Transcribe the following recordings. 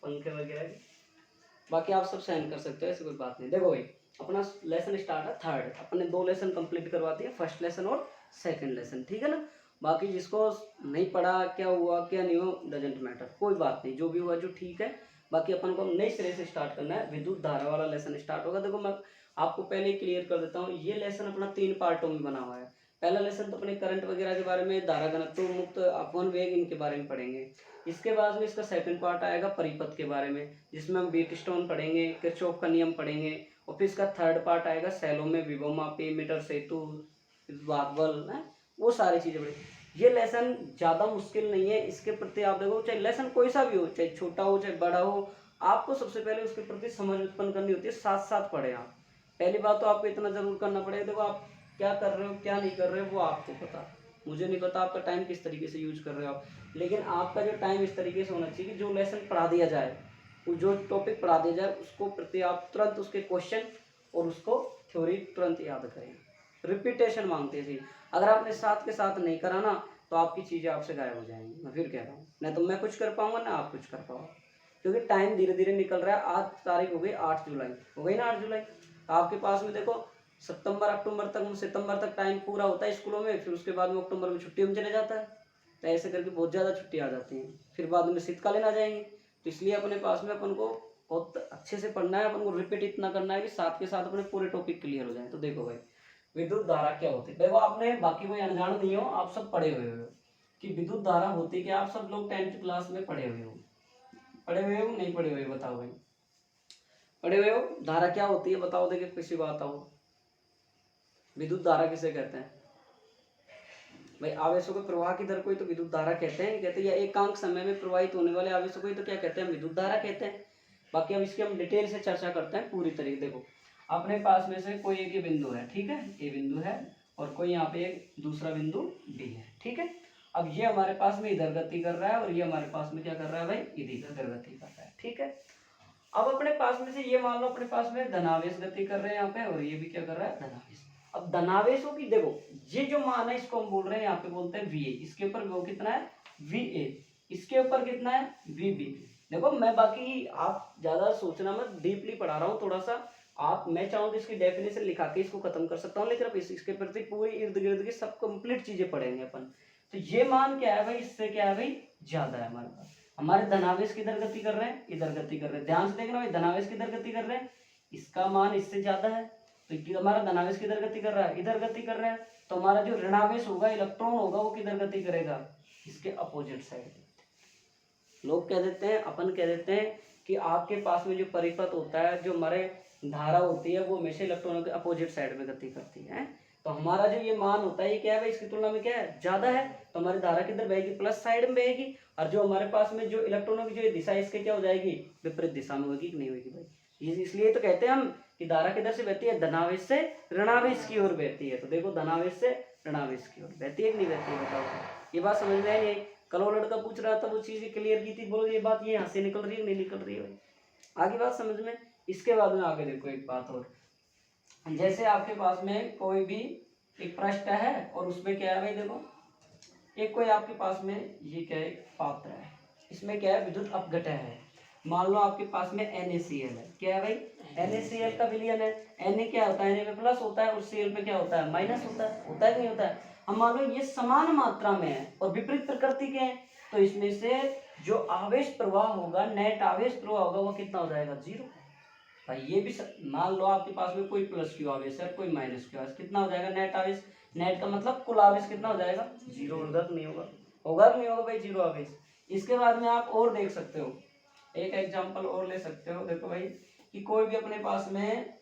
पंखे वगैरह की। बाकी आप सब साइन कर सकते हो, ऐसी कोई बात नहीं। देखो भाई अपना लेसन स्टार्ट है थर्ड, अपने 2 लेसन कंप्लीट करवा दिए, फर्स्ट लेसन और सेकंड लेसन, ठीक है ना। बाकी जिसको नहीं पढ़ा, क्या हुआ क्या नहीं हुआ डजेंट मैटर, कोई बात नहीं, जो भी हुआ जो ठीक है। बाकी अपन को नए सिरे से स्टार्ट करना है, विद्युत धारा वाला लेसन स्टार्ट होगा। देखो मैं आपको पहले क्लियर कर देता हूँ, ये लेसन अपना 3 पार्टों में बना हुआ है। पहला लेसन तो अपने करंट वगैरह के बारे में, धारा घनत्व, मुक्त अपवन वेग, इनके बारे में पढ़ेंगे। इसके बाद में इसका सेकंड पार्ट आएगा परिपथ के बारे में, जिसमें हम व्हीटस्टोन पढ़ेंगे, किरचॉफ का नियम पढ़ेंगे। और फिर इसका थर्ड पार्ट आएगा सैलो में विभवमापी, मीटर सेतु, वाग्बल है, वो सारी चीजें पढ़ेंगे। ये लेसन ज़्यादा मुश्किल नहीं है, इसके प्रति आप देखो चाहे लेसन कोई सा भी हो, चाहे छोटा हो चाहे बड़ा हो, आपको सबसे पहले उसके प्रति समझ उत्पन्न करनी होती है, साथ साथ पढ़े आप। पहली बात तो आपको इतना जरूर करना पड़ेगा, देखो आप क्या कर रहे हो क्या नहीं कर रहे हो वो आपको पता, मुझे नहीं पता आपका टाइम किस तरीके से यूज कर रहे हो आप, लेकिन आपका जो टाइम इस तरीके से होना चाहिए कि जो लेसन पढ़ा दिया जाए, जो टॉपिक पढ़ा दिया जाए उसको प्रति आप तुरंत उसके क्वेश्चन और उसको थ्योरी तुरंत याद करें। रिपीटेशन मांगते हैं जी, अगर आपने साथ के साथ नहीं करा ना तो आपकी चीज़ें आपसे गायब हो जाएंगी। मैं फिर कह रहा हूँ, ना तो मैं कुछ कर पाऊंगा ना आप कुछ कर पाओगे, क्योंकि टाइम धीरे धीरे निकल रहा है। आज तारीख हो गई 8 जुलाई, हो गई ना 8 जुलाई। आपके पास में देखो सितंबर तक टाइम पूरा होता है स्कूलों में, फिर उसके बाद में अक्टूबर में छुट्टियों में चले जाता है। तो ऐसे करके बहुत ज़्यादा छुट्टी आ जाती हैं, फिर बाद में शीतकालीन आ जाएंगे। तो इसलिए अपने पास में अपन को बहुत अच्छे से पढ़ना है, अपन को रिपीट इतना करना है कि साथ के साथ अपने पूरे टॉपिक क्लियर हो जाए। तो देखो भाई विद्युत धारा क्या होती है, देखो आपने बाकी कोई अनजान नहीं हो, आप सब पढ़े हुए हो कि विद्युत धारा होती है कि आप सब लोग 10th क्लास में पढ़े हुए हो, पढ़े हुए हो नहीं पढ़े हुए बताओ भाई, पढ़े हुए हो। धारा क्या होती है बताओ, देखिए किसी बात आओ, विद्युत धारा किसे कहते हैं भाई? आवेशों के प्रवाह की दर को ही तो विद्युत धारा कहते हैं, कहते हैं या एकांक समय में प्रवाहित होने वाले आवेशों को ही तो क्या कहते हैं, विद्युत धारा कहते हैं। बाकी अब इसकी हम डिटेल से चर्चा करते हैं पूरी तरीके। देखो अपने पास में से कोई एक ही बिंदु है, ठीक है, ए बिंदु है और कोई यहाँ पे एक दूसरा बिंदु बी है, ठीक है। अब ये हमारे पास में इधर गति कर रहा है और ये हमारे पास में क्या कर रहा है भाई, इधर गति कर रहा है, ठीक है। अब अपने पास में से ये मान लो अपने पास में धनावेश गति कर रहे हैं यहाँ पे, और ये भी क्या कर रहा है, धनावेश। अब धनावेशों की देखो ये जो मान है इसको हम बोल रहे हैं यहाँ पे बोलते हैं VA, इसके ऊपर वो कितना है VA, इसके ऊपर कितना है VB। देखो मैं बाकी आप ज्यादा सोचना मत, डीपली पढ़ा रहा हूँ थोड़ा सा, आप मैं चाहूँ तो इसकी डेफिनेशन लिखा के इसको खत्म कर सकता हूँ, लेकिन अब इसके प्रति पूरी इर्द गिर्द की सब कंप्लीट चीजें पढ़ेंगे अपन। तो ये मान क्या है भाई, इससे क्या है भाई, ज्यादा है हमारे पास। हमारे धनावेश किधर गति कर रहे हैं, इधर गति कर रहे हैं, ध्यान से देखना भाई, धनावेश किधर गति कर रहे हैं, इसका मान इससे ज्यादा है, तो हमारा धनावेश किधर गति कर रहा है, इधर गति कर रहा है। तो हमारा जो ऋणावेश होगा, इलेक्ट्रॉन होगा, वो किधर गति करेगा, इसके अपोजिट साइड। लोग कह देते हैं, अपन कह देते हैं कि आपके पास में जो परिपथ होता है, जो हमारे धारा होती है, वो हमेशा इलेक्ट्रॉनों के अपोजिट साइड में गति करती है। तो हमारा जो ये मान होता है ये क्या है भाई, इसकी तुलना में क्या है, ज्यादा है, तो हमारी धारा किधर बहेगी, प्लस साइड में बहेगी। और जो हमारे पास में जो इलेक्ट्रॉनों की जो दिशा है, इसके क्या हो जाएगी, विपरीत दिशा में होगी कि नहीं होगी भाई। इसलिए तो कहते हैं हम कि धारा किधर से बहती है, धनावेश से ऋणावेश की ओर बहती है। तो देखो धनावेश से ऋणावेश की ओर बहती है कि नहीं बहती है, बताओ। ये बात समझ में आई? कल वो लड़का पूछ रहा था, वो चीज क्लियर की थी, बोलो ये बात ये यहाँ से निकल रही है नहीं निकल रही है भाई, आगे बात समझ में। इसके बाद में आगे देखो एक बात और, जैसे आपके पास में कोई भी एक पृष्ठ है और उसमें क्या है भाई, देखो एक कोई आपके पास में ये क्या है, पात्र है, इसमें क्या है, विद्युत अपघटय है। मान लो आपके पास में NaCl है, क्या है भाई, NaCl का विलयन है। Na क्या होता है, Na में प्लस होता है और Cl पे क्या होता है, माइनस होता है कि नहीं होता है। अब मान लो ये समान मात्रा में है और विपरीत प्रकृति के हैं, तो इसमें से जो आवेश प्रवाह होगा, नेट आवेश प्रवाह होगा, वो कितना हो जाएगा, 0 भाई। ये भी मान लो आपके पास में कोई प्लस क्यू आवेश है, कोई माइनस क्यू आवेश, कितना हो जाएगा नेट आवेश, नेट का मतलब कुल आवेश कितना हो जाएगा, 0 होगा कि नहीं होगा, होगा कि नहीं होगा भाई, 0 आवेश। इसके बाद में आप और देख सकते हो, एक एग्जांपल और ले सकते हो, देखो भाई कि कोई भी अपने पास में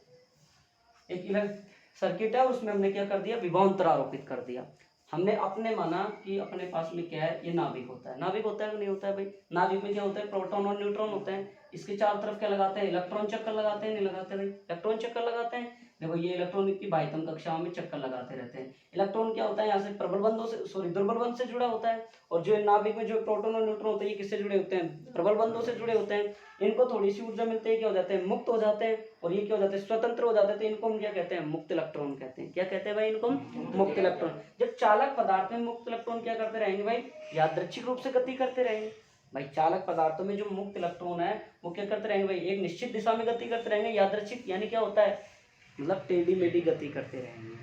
एक सर्किट है, उसमें हमने क्या कर दिया, विभवांतर आरोपित कर दिया। हमने अपने माना कि अपने पास में क्या है, ये नाभिक होता है, नाभिक होता है कि नहीं होता है भाई, नाभिक में क्या होता है, प्रोटॉन और न्यूट्रॉन होते हैं। इसके चारों तरफ क्या लगाते हैं, इलेक्ट्रॉन चक्कर लगाते हैं, नहीं लगाते भाई, इलेक्ट्रॉन चक्कर लगाते हैं। देखो ये इलेक्ट्रॉन की बाह्यतम कक्षाओं में चक्कर लगाते रहते हैं। इलेक्ट्रॉन क्या होता है, यहाँ से प्रबल बंधों से, सॉरी दुर्बल बंध से जुड़ा होता है, और जो नाभिक में जो प्रोटॉन और न्यूट्रॉन होते हैं, ये किससे जुड़े होते हैं, प्रबल बंधों से जुड़े होते हैं। इनको थोड़ी सी ऊर्जा मिलती है, क्या हो जाते हैं, मुक्त हो जाते हैं, और ये क्या हो जाते हैं, स्वतंत्र हो जाते हैं। तो इनको हम क्या कहते हैं, मुक्त इलेक्ट्रॉन कहते हैं। क्या कहते हैं भाई, इनको मुक्त इलेक्ट्रॉन। जब चालक पदार्थ में मुक्त इलेक्ट्रॉन क्या करते रहेंगे भाई, यादृच्छिक रूप से गति करते रहेंगे। भाई चालक पदार्थों में जो मुक्त इलेक्ट्रॉन है वो क्या करते रहेंगे भाई, एक निश्चित दिशा में गति करते रहेंगे, यादृच्छिक यानी क्या होता है, मतलब टेढ़ी मेढ़ी गति करते रहेंगे।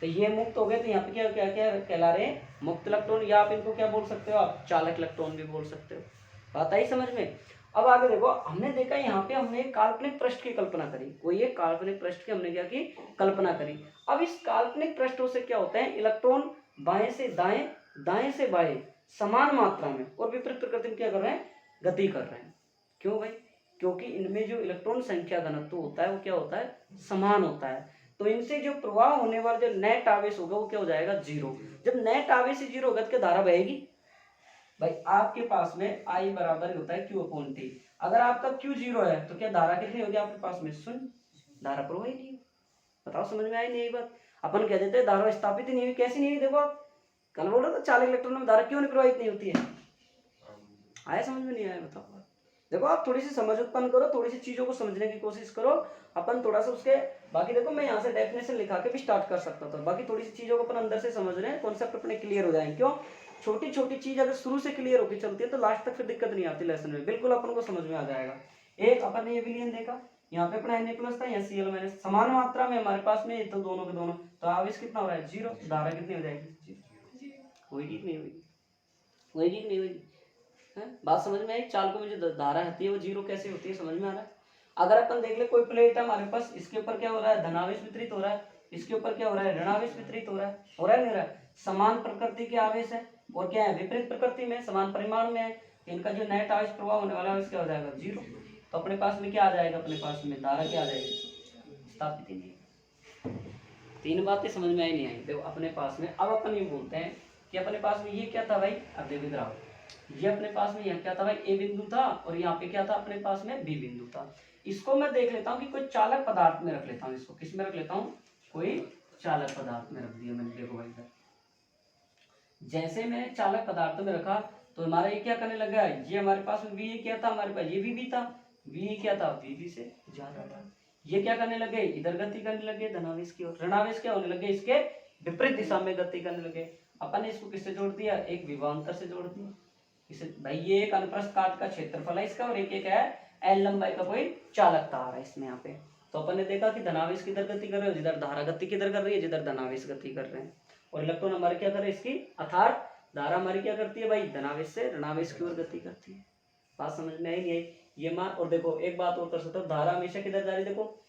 तो ये मुक्त हो गए, तो यहाँ पे क्या क्या क्या कहला रहे हैं, मुक्त इलेक्ट्रॉन, या आप इनको क्या बोल सकते हो, आप चालक इलेक्ट्रॉन भी बोल सकते हो। बात आई समझ में। अब आगे देखो, हमने देखा यहाँ पे हमने एक काल्पनिक पृष्ठ की कल्पना करी, कोई एक काल्पनिक पृष्ठ की हमने क्या की, कल्पना करी। अब इस काल्पनिक पृष्ठों से क्या होता है, इलेक्ट्रॉन बाएं से दाएं, दाएं से बाएं समान मात्रा में और विपरीत प्रकृति में क्या कर रहे हैं, गति कर रहे हैं। क्यों भाई, क्योंकि इनमें जो इलेक्ट्रॉन संख्या घनत्व होता है वो क्या होता है, समान होता है। तो इनसे जो प्रवाह होने वाला जो नेट आवेश होगा वो क्या हो जाएगा, जीरो। जब नेट आवेश जीरो होगा तो क्या धारा बहेगी भाई, आपके पास में I बराबर होता है Q अपॉन T। अगर आपका Q जीरो है तो क्या धारा कितनी होगी आपके पास में, शून्य, धारा प्रवाह नहीं। बताओ समझ में आई नहीं यही बात। अपन कह देते हैं धारा स्थापित ही नहीं हुई, कैसी नहीं हुई, देखो आप कल बोल रहे थे चालक इलेक्ट्रॉन में धारा क्यों नहीं प्रवाहित नहीं होती है, आया समझ में नहीं आया, बताओ। देखो आप थोड़ी सी समझ उत्पन्न करो, थोड़ी सी चीजों को समझने की कोशिश करो, अपन थोड़ा सा उसके बाकी देखो मैं यहाँ से डेफिनेशन लिखा के भी स्टार्ट कर सकता था, बाकी थोड़ी सी चीजों को अपन अंदर से समझ रहे हैं, कॉन्सेप्ट अपने क्लियर हो जाएंगे। क्यों, छोटी छोटी चीज अगर शुरू से क्लियर होकर चलती है तो लास्ट तक फिर दिक्कत नहीं आती लेसन में, बिल्कुल अपन को समझ में आ जाएगा। एक अपन ने ये विलयन देखा, यहाँ पे अपना Na+ था, यहाँ Cl- समान मात्रा में हमारे पास में, तो दोनों के दोनों, तो आवेश कितना हो रहा है, जीरो, धारा कितनी हो जाएगी, होगी कि नहीं होगी, होगी कि नहीं होगी, बात समझ में आई। चाल को जो धारा होती है वो जीरो कैसे होती है, समझ में आ रहा है। अगर अपन देख ले कोई प्लेट है हमारे पास, इसके ऊपर क्या हो रहा है, धनावेश वितरित हो रहा है, इसके ऊपर क्या हो रहा है, ऋणावेश वितरित हो रहा है, हो रहा है नहीं हो रहा है, समान प्रकृति के आवेश है और क्या है, विपरीत प्रकृति में, समान परिमाण में है, इनका जो नेट आवेश प्रवाह होने वाला है क्या हो जाएगा, जीरो। तो अपने पास में क्या आ जाएगा, अपने पास में धारा क्या आ जाएगी, स्थापित ही नहीं। तीन बातें समझ में आई नहीं आई, देखो अपने पास में। अब अपन ये बोलते हैं कि अपने पास में ये क्या था भाई, अब देखो इधर आओ, ये अपने पास में यहाँ क्या था भाई, ए बिंदु था, और यहाँ पे क्या था अपने पास में बी बिंदु था। इसको मैं देख लेता हूँ कि कोई चालक पदार्थ में रख लेता हूँ, इसको किस में रख लेता हूँ, कोई चालक पदार्थ में रख दिया मैंने। देखो भाई इधर जैसे मैंने चालक पदार्थ में रखा तो हमारा ये क्या करने लगा, ये हमारे पास में बी क्या था, हमारे पास ये भी था, बी क्या था, बी से ज्यादा था। ये क्या करने लगे, इधर गति करने लगे धनावेश की ओर, ऋणावेश क्या होने लगे, इसके विपरीत दिशा में गति करने लगे। अपन ने इसको किससे जोड़ दिया, एक विभवांतर से जोड़ दिया। इसे भाई ये एक अनुप्रस्थ काट का क्षेत्रफल है इसका, और एक एक है एल लंबाई का कोई चालक तार है इसमें यहाँ पे। तो अपन ने देखा कि धनावेश किधर गति कर रहे हो, जिधर धारा गति किधर कर रही है, जिधर धनावेश गति कर रहे हैं, और इलेक्ट्रॉन हमारे क्या कर रहे हैं, इसकी अर्थात धारा हमारी क्या करती है भाई, धनावेश से ऋणावेश की ओर गति करती है। बात समझ में आई नहीं आई, ये मान। और देखो एक बात और कर सकते हो, धारा हमेशा किधर जा रही है, देखो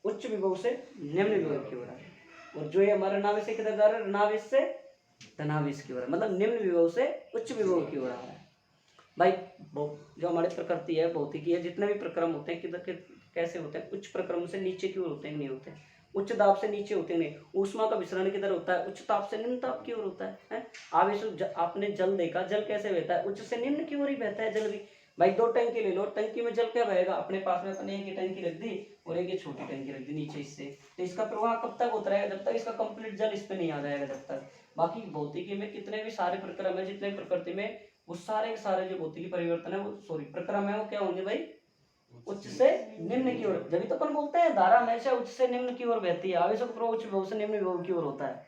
उच्च विभव से निम्न विभव की ओर है, और जो ये हमारा ऋणावेश से किधर जा रहा है, ऋणावेश से धनावेश की ओर है, मतलब निम्न विभव से उच्च विभव की ओर आ रहा है भाई। जो हमारी प्रकृति है, भौतिकी है, जितने भी प्रक्रम होते हैं किधर के कैसे होते हैं, उच्च प्रक्रम से नीचे की ओर होते हैं, नहीं होते, उच्च दाब से नीचे होते नहीं। ऊष्मा का विसरण किधर होता है, उच्च ताप से निम्न ताप की ओर होता है। आवेश आपने जल देखा, जल कैसे बहता है, उच्च से निम्न की ओर ही बहता है जल भी। भाई दो टंकी ले लो, टंकी में जल क्या बहेगा, अपने पास में अपने एक ही टंकी रख दी और एक ही छोटी टंकी रख दी नीचे इससे, तो इसका प्रवाह कब तक होता रहेगा, जब तक इसका कंप्लीट जल इस पे नहीं आ जाएगा जब तक। बाकी भौतिकी में कितने भी सारे प्रक्रम है, जितने प्रकृति में, वो सारे के सारे जो भौतिकी परिवर्तन है, वो सॉरी प्रक्रम है, वो क्या होंगे भाई, उच्च से निम्न की ओर। जब तो अपन बोलते हैं धारा हमेशा उच्च से निम्न की ओर बहती है, आवेश का प्रवाह उच्च विभव से निम्न विभव की ओर होता है।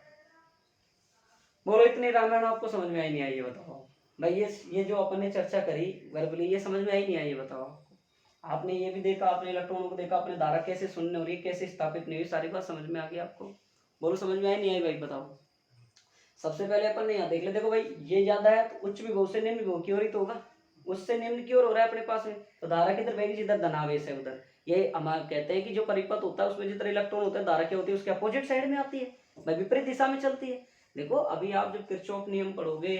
बोलो इतनी रामायण आपको समझ में आई नहीं आई, ये बताओ भाई। ये जो अपन ने चर्चा करी वर्बली, ये समझ में आई नहीं आई, ये बताओ आपको। आपने ये भी देखा, आपने इलेक्ट्रॉनों को देखा, आपने धारा कैसे शून्य हो रही है, कैसे स्थापित नहीं हुई, सारी बात समझ में आ गई आपको। बोलो समझ में आई नहीं आई भाई, बताओ। सबसे पहले अपन ने यहाँ देख ले, देखो भाई ये ज्यादा है तो उच्च विभव से निम्न विभव की ओर ही तो होगा, उससे निम्न की ओर हो रहा है अपने पास में, तो धारा किधर बहेगी, जिधर धनावेश है उधर। ये हम कहते हैं कि जो परिपथ होता है उसमें जिधर इलेक्ट्रॉन होता है, धारा क्या होती है, उसके अपोजिट साइड में आती है भाई, विपरीत दिशा में चलती है। देखो अभी आप जब किरचॉफ नियम पढ़ोगे,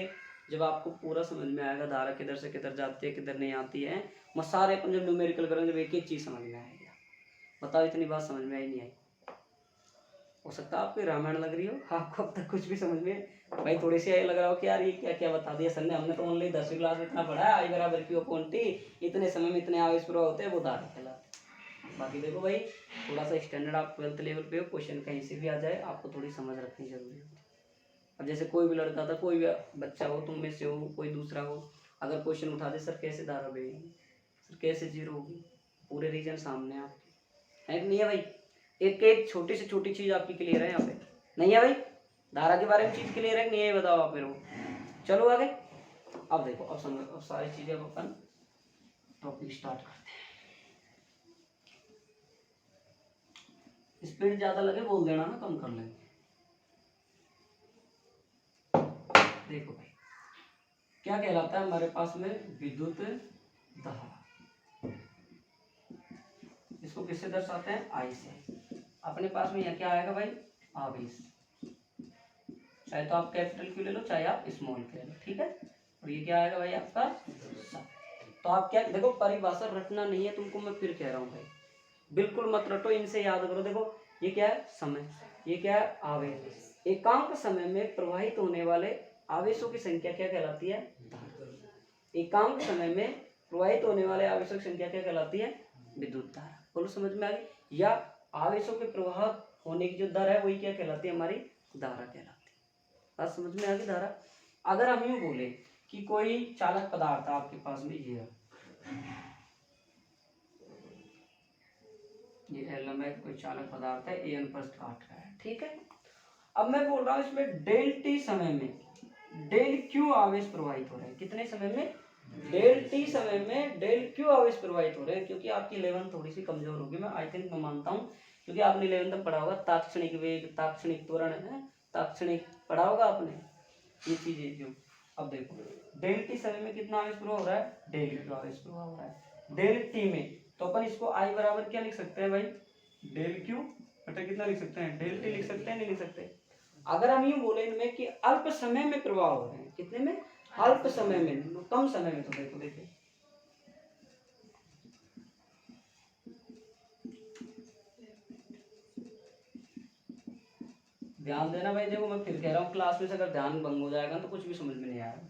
जब आपको पूरा समझ में आएगा धारा किधर से किधर जाती है, किधर नहीं आती है, मैं सारे अपन जब न्यूमेरिकल करेंगे जब एक एक चीज समझ में आएगी। बताओ इतनी बात समझ में आई नहीं आई। हो सकता है आपको रामायण लग रही हो, आपको अब तक कुछ भी समझ में भाई थोड़ी सी लग रहा हो कि यार ये क्या क्या बता दिया सर ने, हमने तो ओनली 10वीं क्लास में इतना पढ़ा है, I बराबर Q अपॉन T, इतने समय में इतने आवेश प्रवाह होते हैं, वो धारा कहलाते। बाकी देखो भाई थोड़ा सा स्टैंडर्ड आप 12th लेवल पे हो, क्वेश्चन कहीं से भी आ जाए आपको थोड़ी समझ रखनी जरूरी है। अब जैसे कोई भी लड़का था, कोई भी बच्चा हो, तुम में से हो, कोई दूसरा हो, अगर क्वेश्चन उठा दे सर कैसे धारा बहेगी, सर कैसे जीरो होगी, पूरे रीजन सामने आपके है कि नहीं है भाई। एक एक छोटी से छोटी चीज आपकी क्लियर है यहाँ पे, नहीं है भाई, धारा के बारे में चीज क्लियर है कि नहीं है, बताओ आप मेरे को। चलो आगे, अब देखो, अब सारी चीजें अपन टॉपिक स्टार्ट करते हैं। स्पीड ज्यादा लगे बोल देना ना, कम कर लेंगे। देखो भाई, क्या कहलाता है हमारे पास में विद्युत धारा, इसको किससे दर्शाते हैं? आई से। अपने पास में यह क्या आएगा भाई? आवेश। चाहे तो आप कैपिटल क्यू ले लो, चाहे आप स्मॉल क्यू ले लो, ठीक है। और ये क्या आएगा भाई आपका? तो आप क्या देखो, परिभाषा रटना नहीं है तुमको, मैं फिर कह रहा हूँ भाई, बिल्कुल मत रटो, इनसे याद करो। देखो ये क्या है? समय। ये क्या है? आवेश। एकांक समय में प्रवाहित होने वाले आवेशों की संख्या क्या कहलाती है? एकांक समय में प्रवाहित होने वाले आवेशों की संख्या क्या कहलाती है? विद्युत धारा। बोलो समझ में आ गई? या आवेशों के प्रवाह होने की जो दर है वही क्या कहलाती है? हमारी धारा कहलाती है। बात समझ में आ गई? धारा। अगर हम यूं बोले कि कोई चालक पदार्थ है आपके पास में, ये एलम है, कोई चालक पदार्थ है, ए अनुप्रस्थ काट रहा है, ठीक है। अब मैं बोल रहा हूं इसमें डेल टी समय में डेल क्यू आवेश प्रवाहित हो रहे हैं। कितने समय में? डेल टी समय में डेल क्यू आवेश प्रवाहित हो रहे हैं। क्योंकि आपकी 11 थोड़ी सी कमजोर होगी, मैं आई थिंक मैं मानता हूँ, क्योंकि आपने 11 तक पढ़ा होगा तात्क्षणिक वेग, तात्क्षणिक त्वरण है, तात्क्षणिक पढ़ा होगा आपने ये चीजें जो। अब देखो डेल टी समय में कितना आवेश प्रवाह हो रहा है? डेल क्यू आवेश प्रवाह हो रहा है डेल टी में। तो अपन इसको आई बराबर क्या लिख सकते हैं भाई? डेल क्यू बटा कितना लिख सकते हैं? डेल टी लिख सकते हैं, नहीं लिख सकते? अगर हम यूं बोले इनमें कि अल्प समय में प्रवाह हो रहे हैं, कितने में? अल्प समय में, कम समय में। तो देखो देखिए, ध्यान देना भाई। देखो मैं फिर कह रहा हूँ, क्लास में से अगर ध्यान भंग हो जाएगा तो कुछ भी समझ में नहीं आएगा।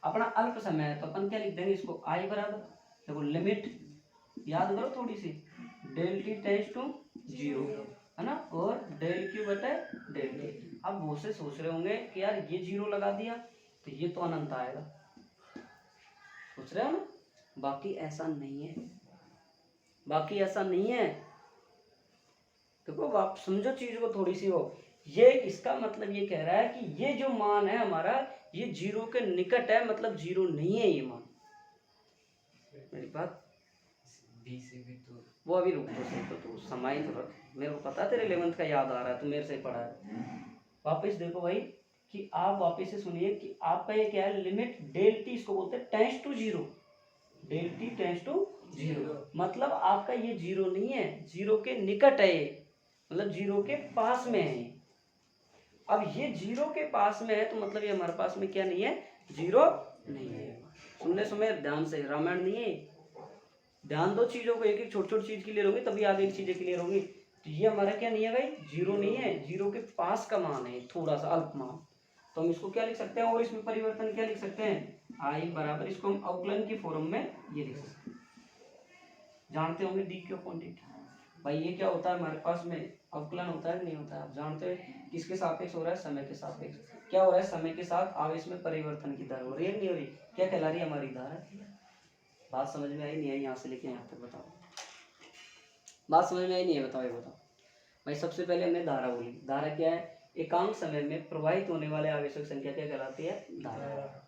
अपना अल्प समय है तो अपन क्या लिख देंगे इसको? आई बराबर, देखो लिमिट याद करो थोड़ी सी, डेल टी टेंड्स टू 0, है ना, और डेल क्यू बटे डेल टी। अब वो से सोच रहे होंगे कि यार ये 0 लगा दिया तो ये तो अनंत आएगा, सोच रहे हो ना। बाकी ऐसा नहीं है, बाकी ऐसा नहीं है। देखो आप समझो चीज को थोड़ी सी हो। ये इसका मतलब ये कह रहा है कि ये जो मान है हमारा, ये 0 के निकट है, मतलब 0 नहीं है ये मान। मेरी बात बी से भी तो वो अभी रुक तो समय तो रख, मेरे को पता तेरे 11th का याद आ रहा है, तू मेरे से पढ़ा है। वापस देखो भाई कि आप वापस से सुनिए कि आपका ये क्या है? लिमिट डेल टी, इसको बोलते हैं tends to 0, del T tends to 0, मतलब आपका ये 0 नहीं है, 0 के निकट है ये, मतलब 0 के पास में है। अब ये 0 के पास में है तो मतलब ये हमारे पास में क्या नहीं है? 0 नहीं है। सुनने सुने ध्यान से, रामायण नहीं है। ध्यान दो चीजों को, एक एक छोटी छोटी चीज क्लियर होगी तभी आगे एक चीजें क्लियर होंगी। तो ये हमारा क्या नहीं है भाई? 0 नहीं है, 0 के पास का मान है, थोड़ा सा अल्प मान। तो हम इसको क्या लिख सकते हैं? और इसमें परिवर्तन क्या लिख सकते हैं? आई बराबर, इसको हम अवकलन की फॉर्म में ये लिख सकते हैं, जानते होंगे डी क्यू अपॉन dt। भाई ये क्या होता है हमारे पास में? अवकलन होता है कि नहीं होता है? आप जानते हैं किसके सापेक्ष हो रहा है? समय के सापेक्ष। क्या हो रहा है? समय के साथ आवेश में परिवर्तन की दर हो रही है, नहीं हो रही? क्या कहला रही है? हमारी धारा। बात समझ में आई नहीं आई? यहाँ से लेके यहाँ तक बताओ, बात समझ में आई नहीं है? बताओ ये बताओ भाई। सबसे पहले हमने धारा बोली। धारा क्या है? एकांक समय में प्रवाहित होने वाले आवेशों की संख्या क्या कहलाती है? धारा।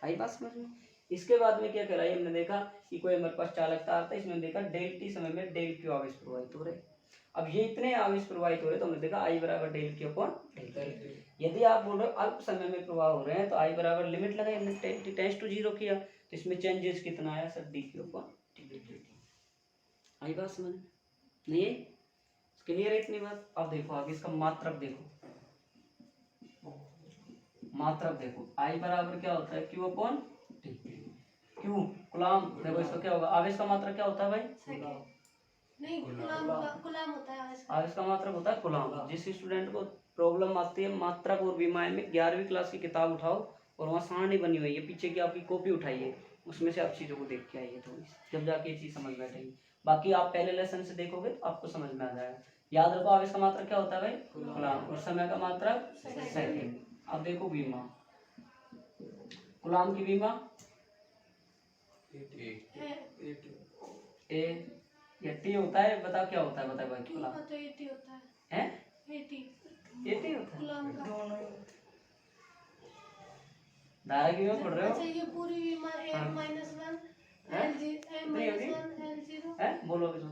आई बात समझ में? इसके बाद में क्या कराई हमने देखा कि कोई हमारे पास चालक तार था, इसमें देखा डेल टी समय में डेल क्यू आवेश प्रवाहित हो रहे। अब ये इतने आवेश प्रवाहित हो रहे तो हमने देखा आई बराबर del Q upon del T. यदि आप बोल रहे हो अल्प समय में प्रवाह हो रहे हैं तो आई बराबर लिमिट लगाई हमने, डेल टी टेंड्स टू 0 किया तो इसमें चेंजेस कितना आया sir? D Q upon d T. आई बात समझ में नहीं है? क्लियर है इतनी बात? अब देखो आगे इसका मात्रक देखो, मात्रक देखो। आई बराबर क्या होता है? Q upon T. Q coulomb, देखो इसका क्या होगा? आवेश का मात्रक क्या होता है भाई? नहीं, कूलाम होता है आवेश का मात्रक होता है कूलाम। जिस स्टूडेंट को प्रॉब्लम आती है मात्रक और विमाएं में, 11वीं क्लास की किताब उठाओ और वहाँ सारणी बनी हुई है, पीछे की आपकी कॉपी उठाइए, उसमें से आप चीज़ों को देख के आइए थोड़ी सी, जब जाके ये चीज़ समझ में आएगी। बाकी आप पहले लेसन से देखोगे तो आपको समझ में आ जाएगा। याद रखो आवेश का मात्रक क्या होता है भाई? कूलाम। और समय का मात्रक सेकंड। अब देखो विमा, कूलाम की विमा ए या टी होता है, बताओ क्या होता है? बताओ भाई कूलाम तो एटी होता है। हैं? एटी एटी होता है। कूलाम का। धारा की में पढ़ रहे अच्छा हो ये पूरी बीमा हाँ। m minus 1 हैं? l m कितनी minus होगी 1 l 0 है बोलो किसको